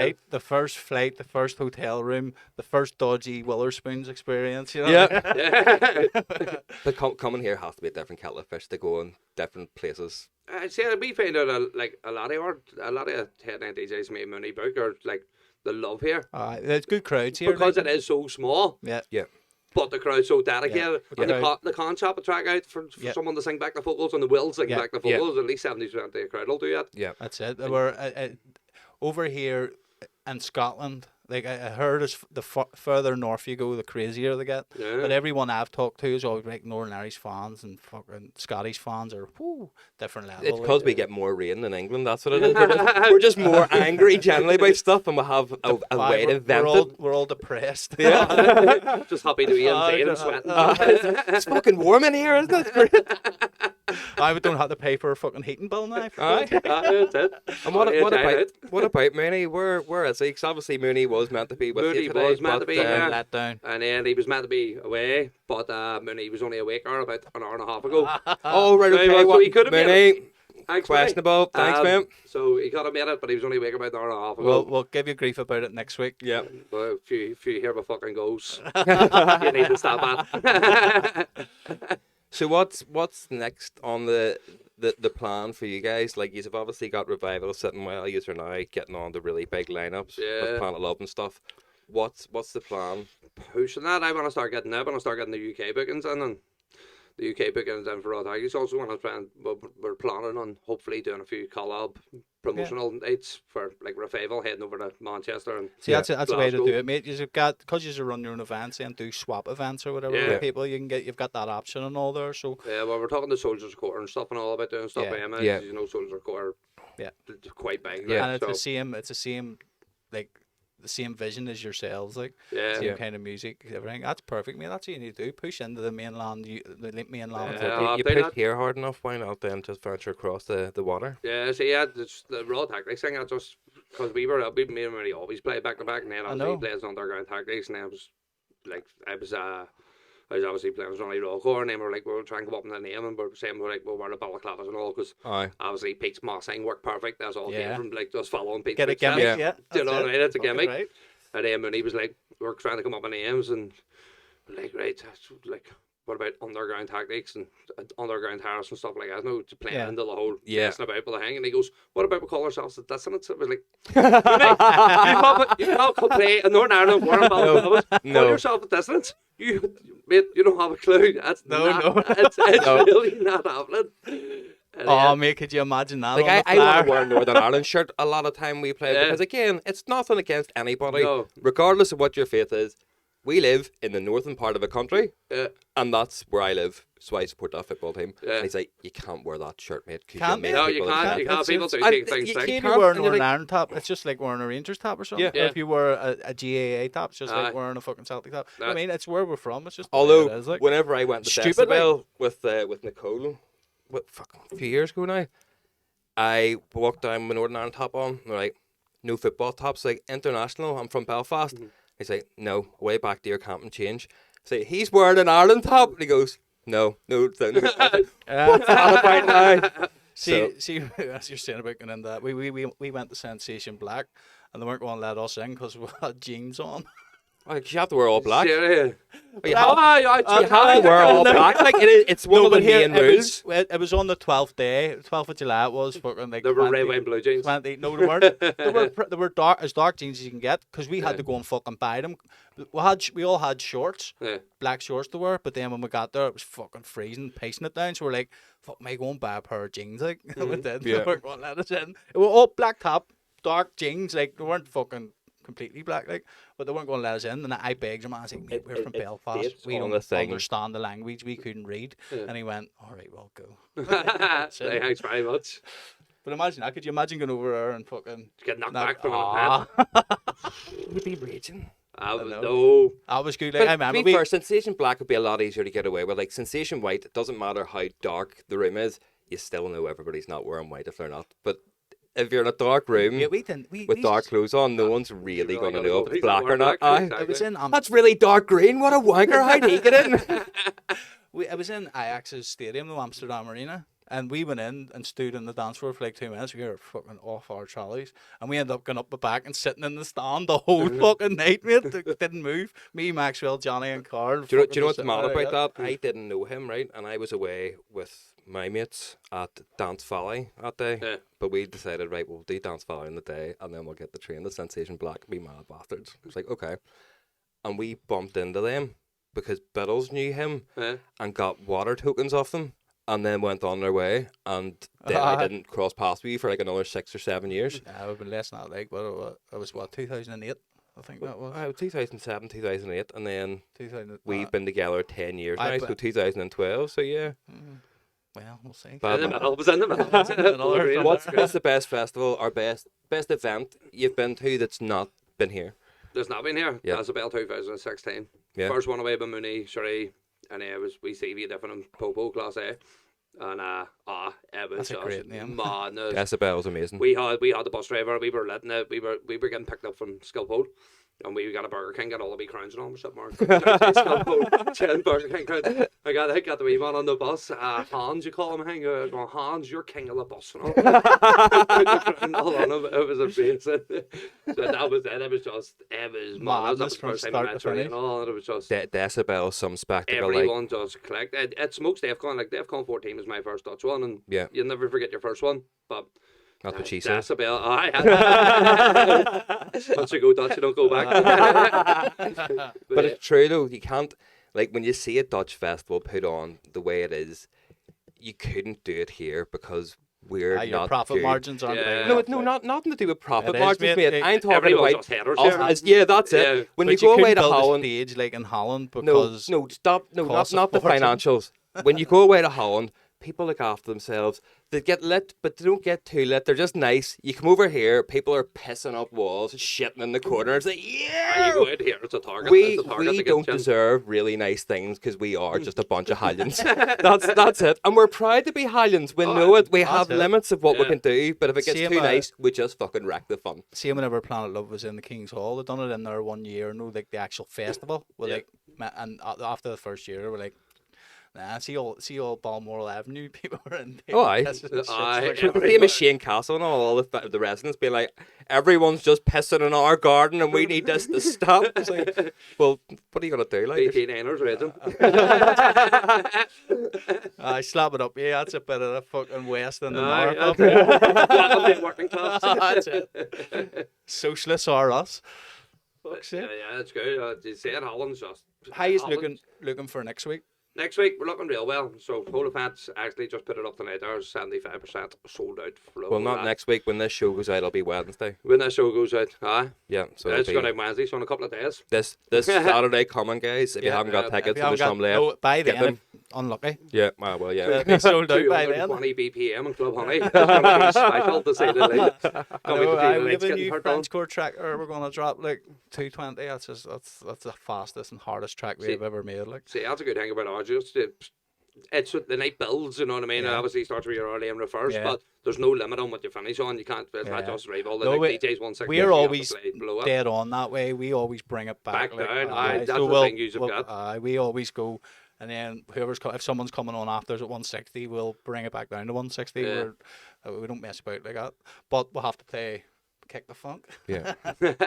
flight, the first hotel room, the first dodgy Witherspoons experience. You know? Yeah. Yeah. But coming here has to be a different kettle of fish to go in different places. See, we find out a lot of headline DJs made money book are like the love here There's good crowds here. because like, it is so small. yeah. Yeah. But the crowd's so dedicated, Yeah. and Okay. the con shop a track out for Yeah. someone to sing back the vocals, and the will sing Yeah. back the Yeah. vocals. At least 70% of the crowd will do that. Yeah. That's it. We're over here in Scotland. Like I heard, as the further north you go, the crazier they get. Yeah. But everyone I've talked to is always like Northern Irish fans and fucking Scottish fans are different level. It's because we get more rain than England. That's what it is. We're just more angry generally about stuff, and we have a way to vent it. We're all depressed. Yeah. Just happy to be in bed and sweating. It's fucking warm in here, isn't it? It's great. I don't have to pay for a fucking heating bill now. Aye. That's it. And what Yeah, about Mooney? Where is he? 'Cause obviously Mooney was meant to be with Mooney you today, was meant to but, be, yeah. Let down. And then he was meant to be away, but he was only awake about an hour and a half ago. Oh, right, okay. So he could have made Mooney, Thanks, questionable. Thanks, man. So he could have made it, but he was only awake about an hour and a half ago. We'll give you grief about it next week. Yeah. Well, if you hear my fucking ghosts, you need to stop that. So what's next on the plan for you guys? Like, you've obviously got Revival sitting well. You're now getting on the really big lineups Yeah. with Planet Love and stuff. What's the plan? Pushing that, I want to start getting the UK bookings in, and the UK bookings in for RawTactics. Also want to try and we're planning on hopefully doing a few collab promotional nights for like Revival, heading over to Manchester and See, that's a way to Glasgow. do it, mate. You've got, because you run your own events and do swap events or whatever Yeah. with people, you've got that option and all there. So Yeah, well, we're talking to Soldiers of Court and stuff and all about doing stuff Yeah. by him. Yeah. You know, Soldiers of Court Yeah. are quite big. Yeah. like, and it's so, the same like the same vision as yourselves, like yeah. same Yeah. kind of music, everything. That's perfect, mate. That's what you need to do. Push into the mainland, the mainland. Yeah. You I've push done that. here hard enough, why not then just venture across the water? Yeah, so yeah, it's the RawTactics thing. I just because me and Murray always play back to back, and then I obviously know. he plays Underground Tactics, and then I was obviously playing with Ronnie Rawcore, and then we were trying to come up with a name, and we're saying we'll wear the balaclavas and all, because Aye. obviously Pete's mossing worked perfect. That's all Yeah. came from like just following Pete's Get a footsteps. gimmick, Yeah. yeah. You know that's what I it. mean? It's a Fucking gimmick. right. And then when he was like, we're trying to come up with names, and we're like, right, that's like, what about Underground Tactics and Underground Harris and stuff like that? No, to playing Yeah. into the whole Yeah. messing about with the hang. And he goes, what about we call ourselves the Dissonance? It was like, you can't play in Northern Ireland wearing balaclavas. Call No. yourself a Dissonance. Mate, you don't have a clue. That's No, not, no. It's No. really not happening. And Oh, then- mate, could you imagine that? Like, on the I want flyer? to wear a Northern Ireland shirt a lot of time we play, Yeah. because again, it's nothing against anybody, No. regardless of what your faith is. We live in the northern part of the country, Yeah. and that's where I live, so I support that football team. Yeah. And he's like, you can't wear that shirt, mate. 'Cause Can't you'll make No, you people can't. upset." You can't. It's- People do and take things you like If can't, you wear and an you're Northern like- Ireland top, it's just like wearing a Rangers top or something. Yeah. Or if you wear a GAA top, it's just Aye. like wearing a fucking Celtic top. I That- mean, it's where we're from. It's just the way Although, it is, like. whenever I went to Stupid, like. Decibel with Nicole, a few years ago now, I walked down with Northern Ireland top on, and they're like, no football tops, like, international, I'm from Belfast. He's like, no, way back to your camp and change. Say, he's wearing an Ireland top, and he goes, no. What's that about now? See, as you're saying about going into that, we went to Sensation Black, and they weren't going to let us in because we had jeans on. Like, you have to wear all black. Serious. You have, you have to I- wear all black. Like, it's one of the main rules. It was on the 12th day, 12th of July. It was fucking like There were 20 red, white, and blue jeans. 20, no, they weren't. They were dark jeans as you can get, because we had Yeah. to go and fucking buy them. We all had shorts, Yeah. black shorts to wear, but then when we got there, it was fucking freezing, pacing it down. So we're like, "Fuck, me, go and buy a pair of jeans." Like, we did. Yeah. We weren't going to let us in. It were all black top, dark jeans. Like, they weren't fucking completely black, like, but they weren't going to let us in. And I begged him, I was like, mate, we're from It Belfast, states we on don't the thing. understand the language, we couldn't read. Yeah. And he went, all right, well, go. Thanks very much. But imagine that, could you imagine going over there and fucking Get knocked knock- back from Ah. a pen. You'd be raging. No. That was good. Like, I But remember to be we, fair, Sensation Black would be a lot easier to get away with. Like Sensation White, it doesn't matter how dark the room is, you still know everybody's not wearing white if they're not. But if you're in a dark room yeah, we didn't. with dark clothes on, no one's really You're going to gonna know go, if "He's it's black not or not. wearing black." Aye. It was in That's really dark green. What a wanker. How'd he get in? I was in Ajax's stadium, the Amsterdam Arena, and we went in and stood in the dance floor for like 2 minutes. We were fucking off our trolleys, and we ended up going up the back and sitting in the stand the whole fucking night, mate. Didn't move. Me, Maxwell, Johnny, and Carl. Do you know fucking what's just mad sitting there about like that? I didn't know him, right? And I was away with my mates at Dance Valley that day. Yeah. But we decided, right, we'll do Dance Valley in the day and then we'll get the train to Sensation Black and be mad bastards. It was like, okay. And we bumped into them because Biddles knew him Yeah. and got water tokens off them and then went on their way. And then I didn't cross paths with you for like another 6 or 7 years. Yeah, it would have been less than that. Like, it was what, 2008? I think that was. 2007, 2008. And then 2000. we've been together 10 years I now, pla- so 2012. So yeah. Well, we'll see. Bad In the man. middle. It was in the middle. Another- What's the best festival or best event you've been to that's not been here? There's not been here. Yeah. That's about 2016. Yeah. First one away by Mooney, Sherry, and it was we CV different in Popo Class A. And it was That's a just great name. madness. Decibel's amazing. We had the bus driver, we were letting it, we were getting picked up from Skillpole. And we got a Burger King, got all the wee crowns and all, we're sitting there. Skillpole, Burger King crowns. I got the wee man on the bus, Hans, you call him, going, Hans, you're king of the bus. And all. All on him. It was amazing. So that was it. It was just, it was mad. That was the from first time start I met to Sherry finish. and all, and it was just... Decibel, some spectacle. Everyone just clicked. It smokes DEFCON. Like DEFCON 14 was my first Dutch one, and Yeah. you'll never forget your first one. But That's what she says. Decibel, once you go Dutch, you don't go back. But it's true though, you can't, like when you see a Dutch festival put on the way it is, you couldn't do it here because we're Your not profit good. margins aren't Yeah. big. Nothing to do with profit It is, margins, mate. mate. I'm talking Everyone's about just headers us here. yeah, that's Yeah. it. When But you go away couldn't to build a Holland, stage like in Holland no, because stop, not costs a the fortune. financials. When you go away to Holland, people look after themselves. They get lit, but they don't get too lit. They're just nice. You come over here, people are pissing up walls, shitting in the corner. It's like, You yeah. go out here, it's a target. We it's a target to get don't you in. deserve really nice things because we are just a bunch of Highlands. That's it. And we're proud to be Highlands. We know it. We have it. limits of what we Yeah. can do, but if it gets Same, too nice, we just fucking wreck the fun. see whenever Planet Love was in the King's Hall, they done it in there 1 year, like the actual festival. We're Yeah. like, and after the first year, we're like, nah, see all Balmoral Avenue people are in there. Oh, aye. This is shit. Aye. It's like, The same as Shane Castle and all the residents being like, everyone's just pissing in our garden and we need this to stop. It's like, well, what are you gonna do? Like, 18-ers raging. I slap it up. Yeah, that's a bit of the fucking West and the Aye, North. up Welcome to the working class. That's it. Socialists are us. Fuck's Yeah, sake. yeah, it's good. You say it, Holland's just... How is Holland's- looking for next week? Next week, we're looking real well. So, whole events actually just put it up tonight. Ours 75% sold out. well, not next week. When this show goes out, it'll be Wednesday. When that show goes out, aye. Yeah, so It's it'll going be out Wednesday, so in a couple of days. this Saturday coming, guys. If you Yeah, haven't got if tickets, If you haven't there's some left. no, by Get then, them. unlucky. Yeah, well, yeah. They sold out by then. 220 BPM in Club Honey. It's going to be special to say the least. I Can't know, wait to see I, the we lights have a getting new turned French core tracker. We're gonna drop like 220. That's the fastest and hardest track See- we've ever made. Like, See, that's a good thing about ours. It's the night builds, you know what I mean? Yeah. Obviously, it starts with your early and reverse, Yeah. but there's no limit on what you finish on. You can't, it's not Yeah. just rival. The No, like, DJ's 160. we're you have to always play below it. dead on that way. We always bring it back. Back like, down, aye, that's so the thing you've got. we always go, and then if someone's coming on after us at 160, we'll bring it back down to 160. Yeah. We don't mess about like that, but we'll have to play Kick the Funk. Yeah.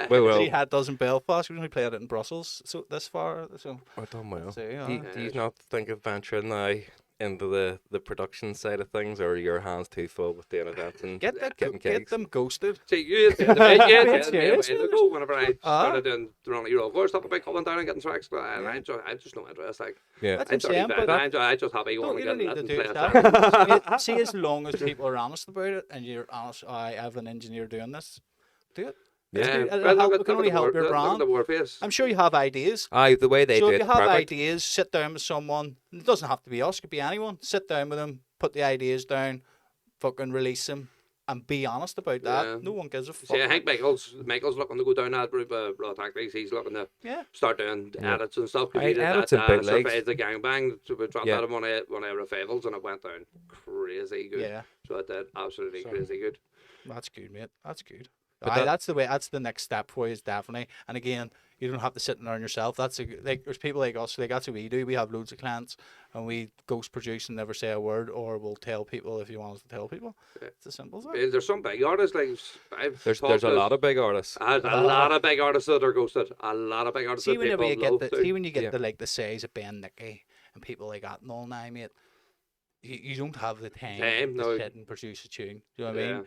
We will. He had does in Belfast. We only played it in Brussels so this far. So Well done, well. so, yeah. Do you not think of venturing now into the production side of things, or are your hands too full with doing events and get getting get gigs? them ghosted. See, you did the bit, yeah, Being serious, ago whenever I Ah. started doing the Ronnie Roll Course, stuff about coming down and getting tracks, and I just no interest. Like, Yeah. That's I'm what I'm saying, 35, but I'm just happy don't going to really get need lit to and do play a it. track. That. See, as long as people are honest about it and you're honest, I have an engineer doing this, do it. It's Yeah, good. but It can only help your look at brand. the Warface. I'm sure you have ideas. Aye, the way they So do if it, you have perfect. ideas, sit down with someone. It doesn't have to be us. It could be anyone. Sit down with them, put the ideas down, fucking release them, and be honest about that. Yeah. No one gives a fuck. See, I think Michael's looking to go down that route with RawTactics. He's looking to Yeah. start doing edits and stuff. Aye, He did edits that and bootlegs. Surprise the Gangbang. So we dropped Yeah. that in one of our revivals, and it went down crazy good. Yeah. So it did absolutely So- crazy good. That's good, mate. That's good. But Aye, that- that's the way. That's the next step for you, is definitely. And again, you don't have to sit and learn yourself. Like there's people like us. Like that's what we do. We have loads of clients, and we ghost produce and never say a word, or we'll tell people if you want us to tell people. Yeah. It's as simple as that. There's some big artists like There's a lot of big artists. A lot of big artists that are ghosted. A lot of big artists See that whenever people you get love the too. see when you get Yeah. the like the size of Ben Nicky and people like that and all now, mate. You don't have the time Time, to no. sit and produce a tune. Do you know what I Yeah. mean?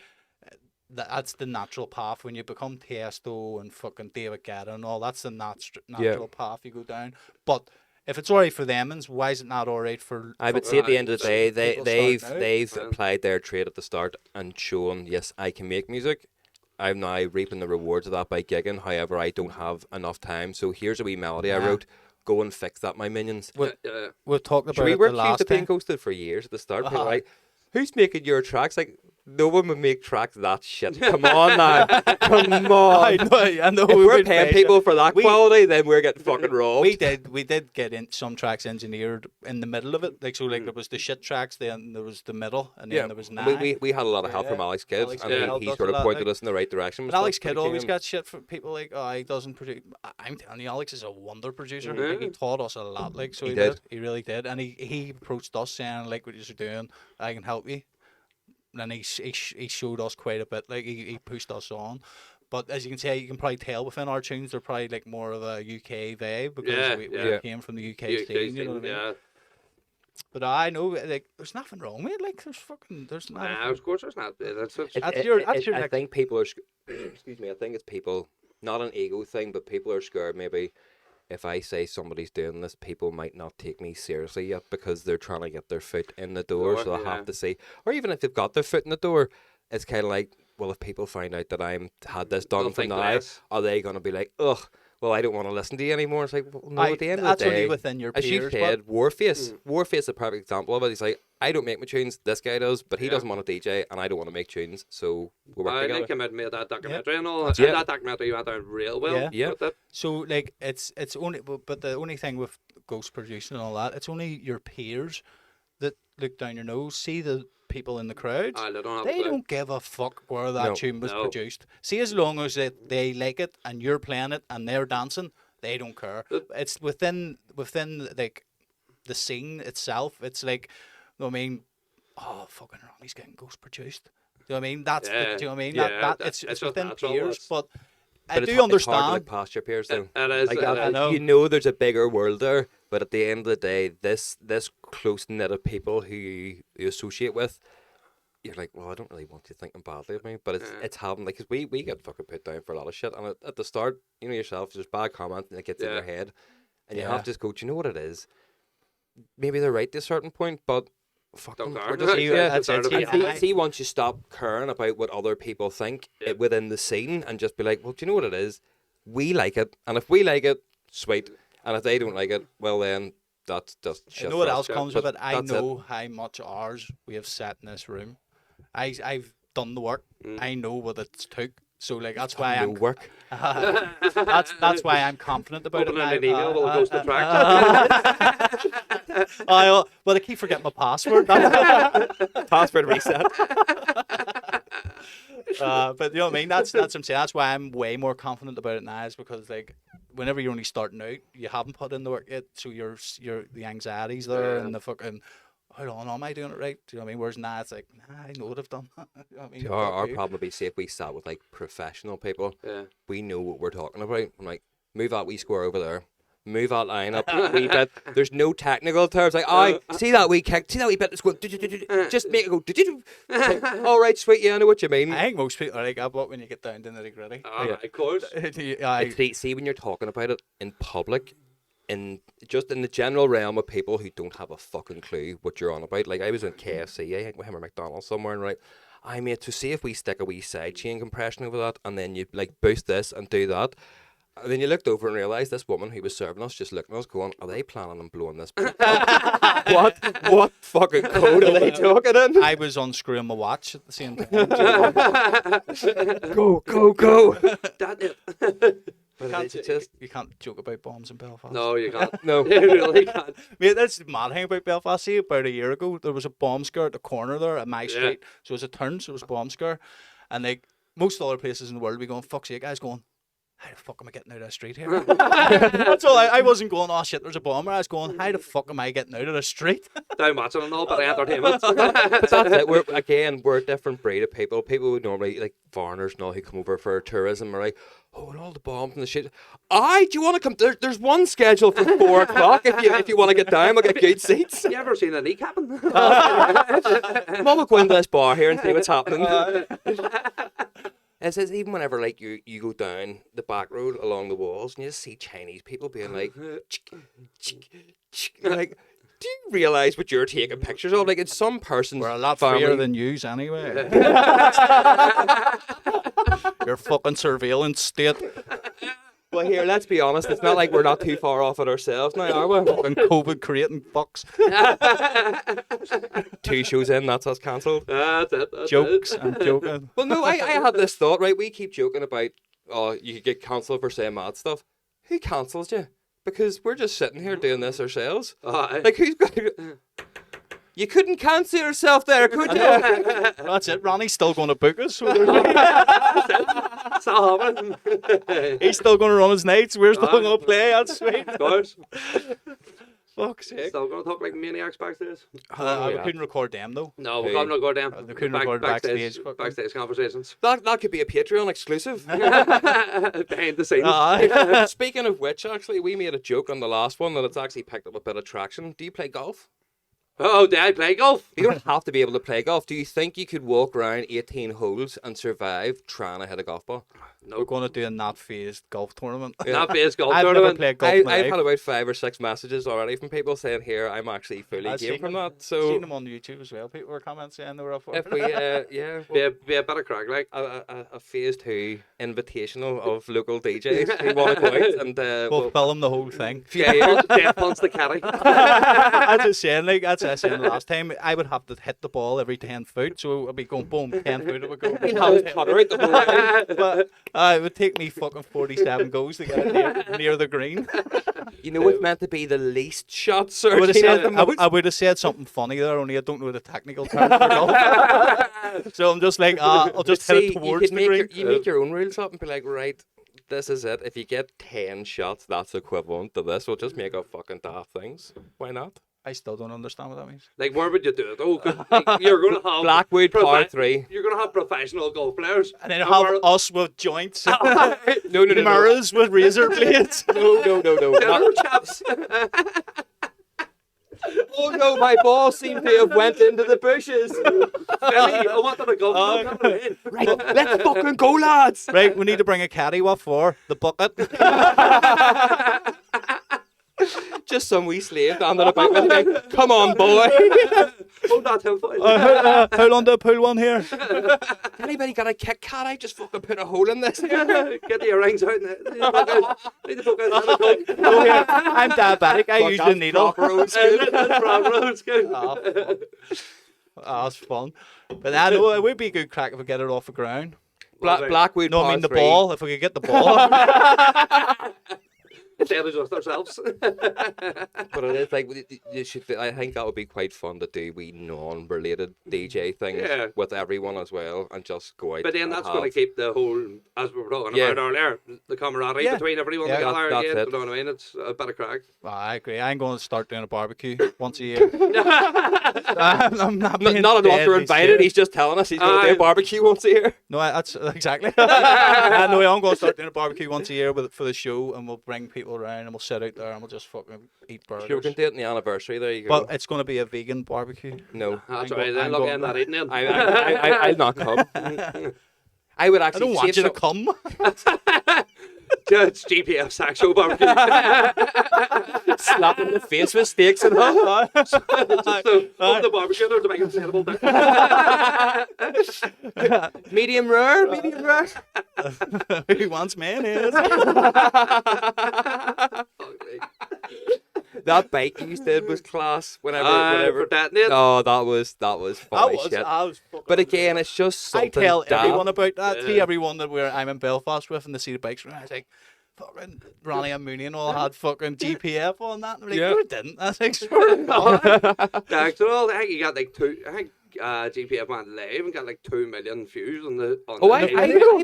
That's the natural path when you become Tiesto and fucking David Guetta and all. That's the natural path you go down. But if it's alright for them, why is it not alright for? I would fucking say at the end of the day, people they've starting out? they've Yeah. applied their trade at the start and shown, yes, I can make music. I'm now reaping the rewards of that by gigging. However, I don't have enough time. So here's a wee melody I Yeah. wrote. Go and fix that, my minions. We've talked about We it were the accused last of being time. ghosted for years at the start. People were Uh-huh. like, who's making your tracks? Like, no one would make tracks that shit. Come on now. Come on. I know. If we we're would paying face people it. for that We- quality, then we're getting fucking robbed. We did get in some tracks engineered in the middle of it. Like so, like there was the shit tracks, then there was the middle, and then there was nine. we had a lot of help from Yeah. Alex Kidd, Alex and Kidd helped he us sort a of lot, pointed like- us in the right direction. And stuff Alex when Kidd it always came. got shit from people like, oh, he doesn't produce. I'm telling you, Alex is a wonder producer. Mhm. Like, he taught us a lot. Like, so He he did. did. He really did. And he approached us saying, like, what you're doing, I can help you. And he showed us quite a bit. Like, he pushed us on. But as you can see, you can probably tell within our tunes, they're probably like more of a UK vibe because Yeah, we yeah. came from the UK UK scene. You know what I mean? Yeah. But I know, like, there's nothing wrong with it. Like, there's Nah, nothing. of course there's not. That's That's your I next- think people are. Excuse me. I think it's people, not an ego thing, but people are scared. Maybe if I say somebody's doing this, people might not take me seriously yet because they're trying to get their foot in the door. So I yeah. have to say, or even if they've got their foot in the door, it's kind of like, well, if people find out that I'm had this done They'll from think now, less. are they going to be like, ugh? Well, I don't want to listen to you anymore. It's like, well, no. At the end of that's the day, only within your as you peers. said, Warface. Mm. Warface is a perfect example of it. He's like, I don't make my tunes. This guy does, but he Yeah. doesn't want to DJ, and I don't want to make tunes. So we work I together. think him and made that documentary and all. Yeah. That documentary went down real well. Yeah. Yeah. with it. So like it's only but the only thing with ghost producing and all that, it's only your peers that look down your nose, see the people in the crowd. Aye, they don't have They a clue. don't give a fuck where that No. tune was No. produced. See, as long as they like it and you're playing it and they're dancing, they don't care. It's within like the scene itself. It's like, you know what I mean, oh fucking Ronnie's getting ghost produced. Do you know what I mean? That's Yeah. do you know what I mean? Yeah, That that- it's it's just within natural, peers, it's- but I But do it's hard to understand. look past your peers, though. It is. Like, it I is. know. You know, there's a bigger world there, but at the end of the day, this close knit of people who you associate with, you're like, well, I don't really want you thinking badly of me, but Yeah. it's having like, 'cause we get fucking put down for a lot of shit, and at the start, you know yourself, there's bad comment and it gets in Yeah. your head, and you Yeah. have to just go, do you know what it is? Maybe they're right to a certain point, but fuck Don't them. care. We're just, See, yeah, that's it's it. hard to and be- see, once you stop caring about what other people think Yep. within the scene and just be like, well, do you know what it is? We like it, and if we like it, sweet. And if they don't like it, well then that's just shit. You know what for us. else comes But with it? I that's know how much hours we have sat in this room. I've done the work. I know what it's took. So like that's why No I'm work. that's why I'm confident about Opening it. an email will ghost the track. Well, I keep forgetting my password. Password reset. But you know what I mean? That's what I'm saying. That's why I'm way more confident about it now, is because like whenever you're only starting out, you haven't put in the work yet, so you're the anxiety's there Yeah. and the fucking hold on, am I doing it right? Do you know what I mean? Whereas now it's like, nah, I know what I've done. You know what I mean? Our Fuck you. problem would be, say, if we sat with like professional people, Yeah. we know what we're talking about. I'm like, move that wee square over there. Move that line up a wee bit. There's no technical terms. Like, I see that wee kick, see that wee bit. It's going. Just make it go. Like, all right, sweet. Yeah, I know what you mean. I think most people are like that, but when you get down to the nitty gritty. Ah, of course. See, when you're talking about it in public, just in the general realm of people who don't have a fucking clue what you're on about. Like, I was in KFC, I think with him or McDonald's somewhere, and right, I mate, to see if we stick a wee side chain compression over that, and then you like boost this and do that. And then you looked over and realised this woman who was serving us just looking at us going, are they planning on blowing this back up? What fucking code are they talking in? I was unscrewing my watch at the same time. Go. That it. But it's just... You can't joke about bombs in Belfast. No, you can't. No. You really can't. Mate, that's the mad thing about Belfast. See, about a year ago, there was a bomb scare at the corner there at my street. So it was a turn, so it was a bomb scare. And like most other places in the world, we going, fuck's sake, guys going, how the fuck am I getting out of the street here? That's all. I wasn't going, oh shit, there's a bomber. I was going, how the fuck am I getting out of the street? Down watching and all, but entertainment. But that's it. We're a different breed of people. People would normally, like foreigners and all who come over for tourism are like, oh, and all the bombs and the shit. Do you want to come? There's one scheduled for 4 o'clock. If you want to get down, we'll get good seats. You ever seen a kneecapping? Mum will go into this bar here and see what's happening. It says even whenever like you go down the back road along the walls and you just see Chinese people being like, like, do you realise what you're taking pictures of? Like it's some person's We're a lot family. freer than yous anyway. Your fucking surveillance state. Well, here, let's be honest. It's not like we're not too far off it ourselves now, are we? Fucking COVID creating fucks. 2 shows in, that's us cancelled. That's it. Jokes. I'm joking. Well, no, I had this thought, right? We keep joking about, oh, you could get cancelled for saying mad stuff. Who cancels you? Because we're just sitting here doing this ourselves. Like, who's going to... You couldn't cancel yourself there, could you? That's it. Ronnie's still going to book us. So It's not happening. he's still going to run his nights. We're still going to play. That's sweet. Of course. Fuck's sake. Still going to talk like maniacs backstage? We couldn't record them though. No, we can't go down. They couldn't record backstage. Backstage conversations. That could be a Patreon exclusive. Behind the scenes. Speaking of which, actually, we made a joke on the last one that it's actually picked up a bit of traction. Do you play golf? Oh, did I play golf? You don't have to be able to play golf. Do you think you could walk around 18 holes and survive trying to hit a golf ball? No. We're going to do a not phased golf tournament. Not Fazed golf I've never tournament. played golf in my I've life. had about 5 or 6 messages already from people saying, here, I'm actually fully I've game seen from them. that. I've So seen them on YouTube as well. People were commenting saying they were up for if it. we, Be a bit of crack, like. a Phase 2 invitational of local DJs who want to go out and We'll film the whole thing. Death punch the caddy. That's a saying, like that's a saying last time. I would have to hit the ball every 10 foot, so I'd be going boom, 10 foot it would go. putter out the whole way. But it would take me fucking 47 goes to get near the green. You know it's meant to be the least shot I would have searching at said the most. I would have said something funny there, only I don't know the technical term for golf. So I'm just like, I'll just hit it towards the green. You make your own rules up and be like, right, this is it. If you get 10 shots, that's equivalent to this. We'll just make up fucking daft things. Why not? I still don't understand what that means. Like, where would you do it? Oh, 'cause, like, you're going to have Blackwood par 3. You're going to have professional golf players. And then have us with joints, No. mirrors with razor blades. No. Dinner chaps. Oh no, my ball seemed to have went into the bushes. Billy, I wanted a golf ball coming in. Right, let's fucking go, lads. Right, we need to bring a caddy. What for? The bucket. Just some wee slave down there about with me. Come on, boy. Oh, that's him. How long do I pull one here? Anybody got a Kit Kat? I just fucking put a hole in this. Get the earrings out. Need to fuck out the coke. Oh, here. I'm diabetic. I use the needle. Proper old school. That's proper old school. Oh, that's fun. But I know it would be a good crack if we get it off the ground. Blackwood No, I par mean the 3. ball. If we could get the ball. Damage us ourselves. But it is like you should. I think that would be quite fun to do. We non-related DJ things with everyone as well, and just go out. But then that's going to keep the whole, as we were talking about earlier, the camaraderie between everyone together that's again. it. You know what I mean? It's a bit of crack. I agree. I'm going to start doing a barbecue once a year. I'm not being Not once we're deadly invited. serious. He's just telling us he's going to do a barbecue once a year. No, that's exactly. No, I'm going to start doing a barbecue once a year for the show, and we'll bring people around and we'll sit out there and we'll just fucking eat burgers. Sure, we can do it in the anniversary. There you go. But it's going to be a vegan barbecue. No, That's I'm right. go- Then I'm look going- in that eating in. I'll not come. I would I actually don't want see you to if come. It's GPF Saxo barbecue. Slapping the face with steaks and all. Just the barbecue to make it sellable. Medium rare, medium rare. Who wants mayonnaise? That bike you did was class. Whenever. For that, Nate. Oh, that was funny shit. I was fucking But again, it's just something. I tell daft. everyone about that. Yeah. See everyone that I'm in Belfast with and they see the bikes around. I was like, fucking Ronnie and Mooney and all had fucking GPF on that. And they're like, Yeah. no, it didn't. I was like, swear to God. I think you got like GPF went live and got like 2 million views on the. Oh, I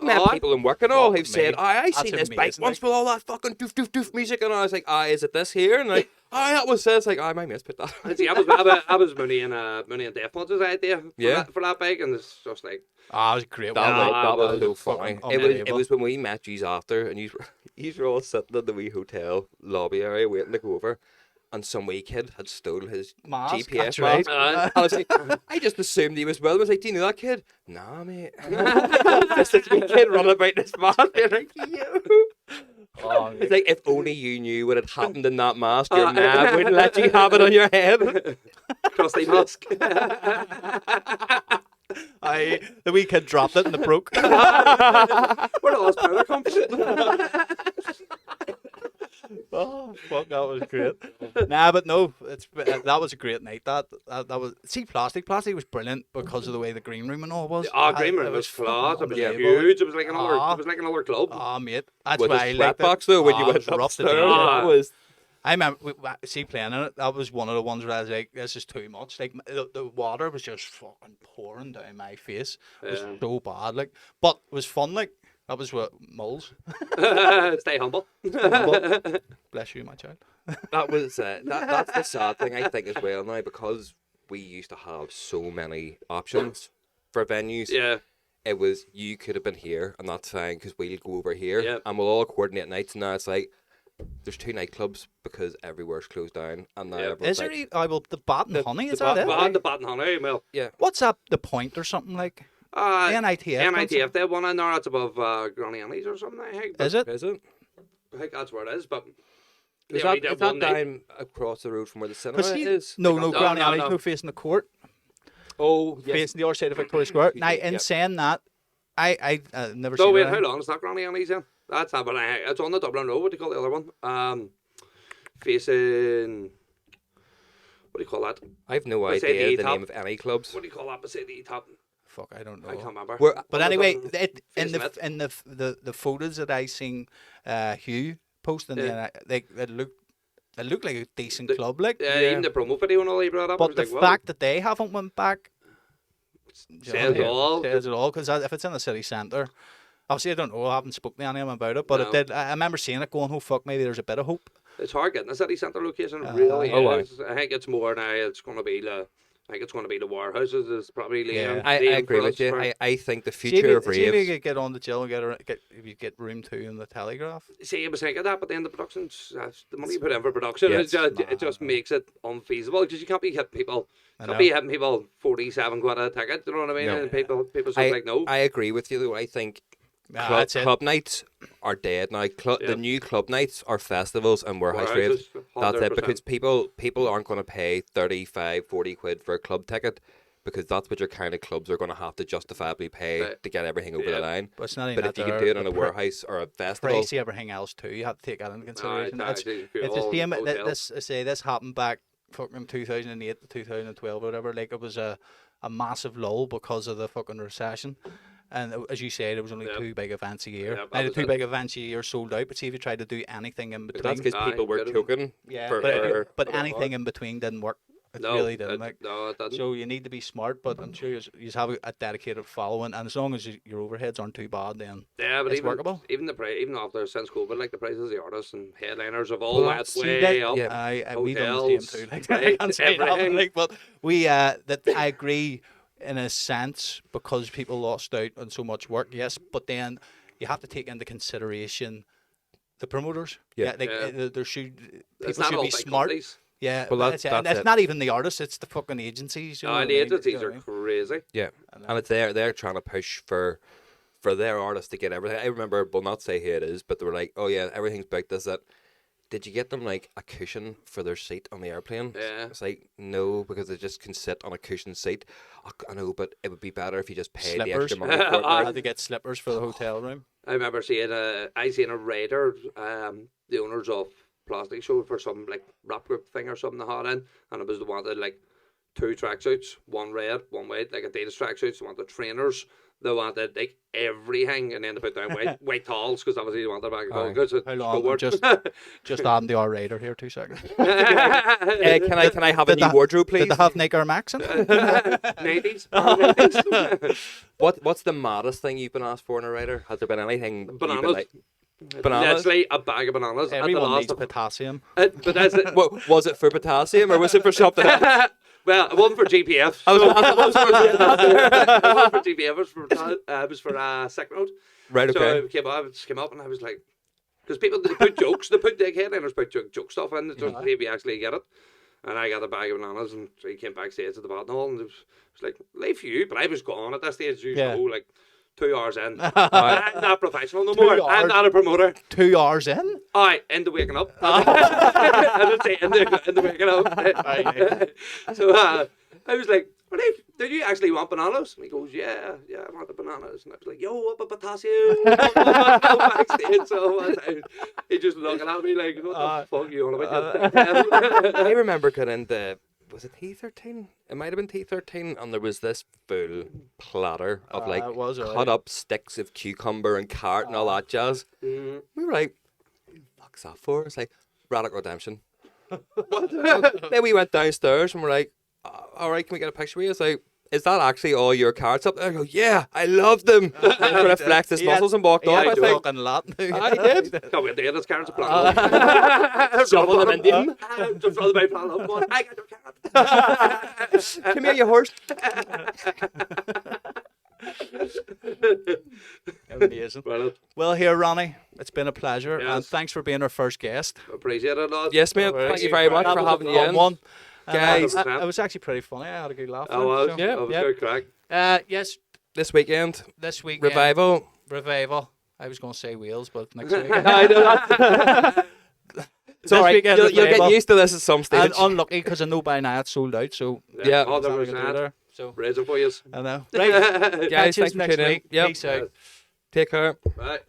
met on. people in work and all who've Fuck said, me. I That's seen this bike amazing, once with all that fucking doof doof doof music, and I was like, is it this here? And like, that was this. Like, my mates put that. See, I was Mooney and Def Punch's idea for that bike, and it's just like. Ah, it was a great. That one. was so funny. fucking It unbelievable. was when we met you after, and you were all sitting in the wee hotel lobby area waiting to go over, and some wee kid had stole his Mask, GPS that's mask. right. I was like, I just assumed he was with him. I was like, do you know that kid? Nah, mate. Just this wee kid running about this mask. You're like, yo. Oh, It's like, if only you knew what had happened in that mask, your nan wouldn't let you have it on your head. Crusty mask. The wee kid dropped it and it broke. Where did all this powder come from? Oh, fuck, that was great. Nah, but no, that was a great night. That was plastic was brilliant because of the way the green room and all was. Green room It was fucking flawed. It was unbelievable. huge. It was like another. Ah. It was like another club. Ah, mate, that's Was why it I liked it. sweatbox though when you Ah, went it was rough to upstairs? do. Ah. It was. I remember see playing in it. That was one of the ones where I was like, "This is too much." Like the water was just fucking pouring down my face. It was so bad. Like, but it was fun. Like that was what moles. Stay humble. Bless you, my child. That was that's the sad thing I think as well now, because we used to have so many options for venues. Yeah. It was, you could have been here and that's fine because we'll go over here Yeah. and we'll all coordinate nights, and now it's like there's 2 nightclubs because everywhere's closed down, and now everyone's Is there? like, The Bat and Honey? Is that it? The Bat and Honey. Well, What's that? The Point or something like? NITF. NITF. They one in there. That's above Granny Annie's or something. I think. Is it? is it? I think that's where it is. But Is yeah, we that did one night. down across the road from where the cinema Because is? no, No, Granny no, Alley's no. no facing the court, Oh, yes. facing the other side of Victoria Square. Now, in Yep. saying that, I never So seen wait, that. how long is that Granny Annie's then? That's not, but it's on the Dublin Road. What do you call the other one? Facing. What do you call that? I've no Let's say idea the the top. name of any clubs. What do you call that? Beside the top. Fuck, I don't I can't know. remember. Where- But anyway, in Facing the it. in the photos that I seen, Hugh posting, Yeah. they look like a decent The- club, like. Even the promo video and all he brought up. I But was the like, well, fact that they haven't went back says it all. Says it all, because if it's in the city centre, obviously I don't know, I haven't spoken to anyone about it, but No. it did. I remember seeing it going, oh fuck, maybe there's a bit of hope. It's hard getting a city centre location. It really Oh, is. I think it's more now. It's going to be the. I think it's going to be the warehouses. It's probably Yeah. I agree with you. I think the See future of if you raves. could get on the Jill and if you get room 2 in the Telegraph. See, I was thinking that, but then the production's the money you put in for production, Yeah, it just makes it unfeasible because you can't be hitting people. I Can't know. be hitting people 47 quid a ticket. You know what I mean? No. And people sort of like no. I agree with you though. I think Nah, club, that's it. club nights are dead now. Yeah. The new club nights are festivals and warehouse raves. Warehouses, That's it, 100%. because people aren't going to pay 35, 40 quid for a club ticket, because that's what your kind of clubs are going to have to justifiably pay Right. to get everything over Yeah. the line. But it's not even But that if you can there, do it in the a warehouse or a festival, price of everything else too, you have to take that into consideration. Aye, It's aye, the fuel, same. hotel. This happened back fucking 2008 to 2012 or whatever. Like it was a massive lull because of the fucking recession. And as you said, it was only Yeah. 2 big events a year. Yeah, that Now the was 2 it. big events a year sold out. But see if you tried to do anything in but between, that's because Aye, people were could've- choking. yeah. for- But for- anything in between didn't work. It No, really didn't. Like, no, it doesn't. so you need to be smart. But I'm sure you have a dedicated following, and as long as your overheads aren't too bad, then Yeah, but it's even workable. even the price, even after since COVID, like the prices of the artists and headliners have all Well, went See, way that- up. Yeah. we done the Hotels, same too. Like, right, I can't say nothing, everything. like, but we that I agree in a sense because people lost out on so much work. Yes, but then you have to take into consideration the promoters. Yeah. like, Yeah. there should It's people not should all be big smart. companies. Yeah, Well, but that's and it's it. not even the artists; it's the fucking agencies. You know what I The mean? agencies You know are what I mean? crazy. Yeah, and it's they're trying to push for for their artists to get everything. I remember, we'll not say who it is, but they were like, "Oh yeah, everything's booked." Is that? Did you get them like a cushion for their seat on the airplane? Yeah. It's like, no, because they just can sit on a cushioned seat. Oh, I know, but it would be better if you just paid the Slippers. extra money for it. I had to get slippers for the hotel room. I remember seeing a Raider, the owners of Plastic Show for some like rap group thing or something they had in, and it was the one that like 2 tracksuits, one red, one white, like Adidas tracksuits. They wanted trainers, they wanted like everything, and then they put down white towels because obviously they wanted back and Aye. good. So How long? forward. Just adding the R Raider here, 2 seconds. Can I have a Did new they- wardrobe, please? Did they have Nick or Max in? 90s. What's the maddest thing you've been asked for in a writer? Has there been anything? you've been Bananas. like- Bananas? Literally a bag of bananas. Everyone at needs the last potassium. but that's it. What, was it for potassium or was it for something else? Well, it wasn't for GPF. I was- It wasn't for GPF. It was for sick note. Right, So okay. it came up, and I was like, because people they put jokes, the headliners put joke stuff in, just to see if you actually get it. And I got a bag of bananas, and so he came backstage at the bottom hall, and it was like, leave you, but I was gone at that stage. You know, like 2 hours in. I'm not professional no 2 more. hours. I'm not a promoter. 2 hours in? Aye, into waking up. I didn't say into waking up. So I was like, well, Dave, did you actually want bananas? And he goes, yeah, I want the bananas. And I was like, yo, what about potassium? Backstage, so he just looking at me like, what the fuck are you on about? I remember getting was it T13? It might have been T13, and there was this full platter of like it was, cut up sticks of cucumber and carrot and all that jazz. We were like, "What's that for?" It's like Radical Redemption. Then we went downstairs and we're like, "All right, can we get a picture of you?" It's like, "Is that actually all your cards up there?" I go, "Yeah, I love them." And sort of flexed his muscles and walked off. I think talking Latin. I did. Can't wait to get his carrots a plan. Shovel them into him. Just run the plan up. I got your carrot. Come here, you horse. Amazing. Brilliant. Well, here, Ronnie, it's been a pleasure, and Yes. thanks for being our first guest. Appreciate it, lad. Yes, mate. Thank you very much That for was a having you fun in. one. Guys. It was actually pretty funny. I had a good laugh. I was. So, Yeah. That was yeah. good crack. Yes, This weekend, this week. Revival. Revival. I was going to say Wales, but next week. I know that. It's all right. weekend, You'll get Revival. used to this at some stage. And unlucky because I know by now it's sold out. So Yeah. All the that's what we can do percent. there. So Raise it for you. I know. Right. Guys, Catch you thanks for next tuning in. week. Yep. Peace out. Take care. Right.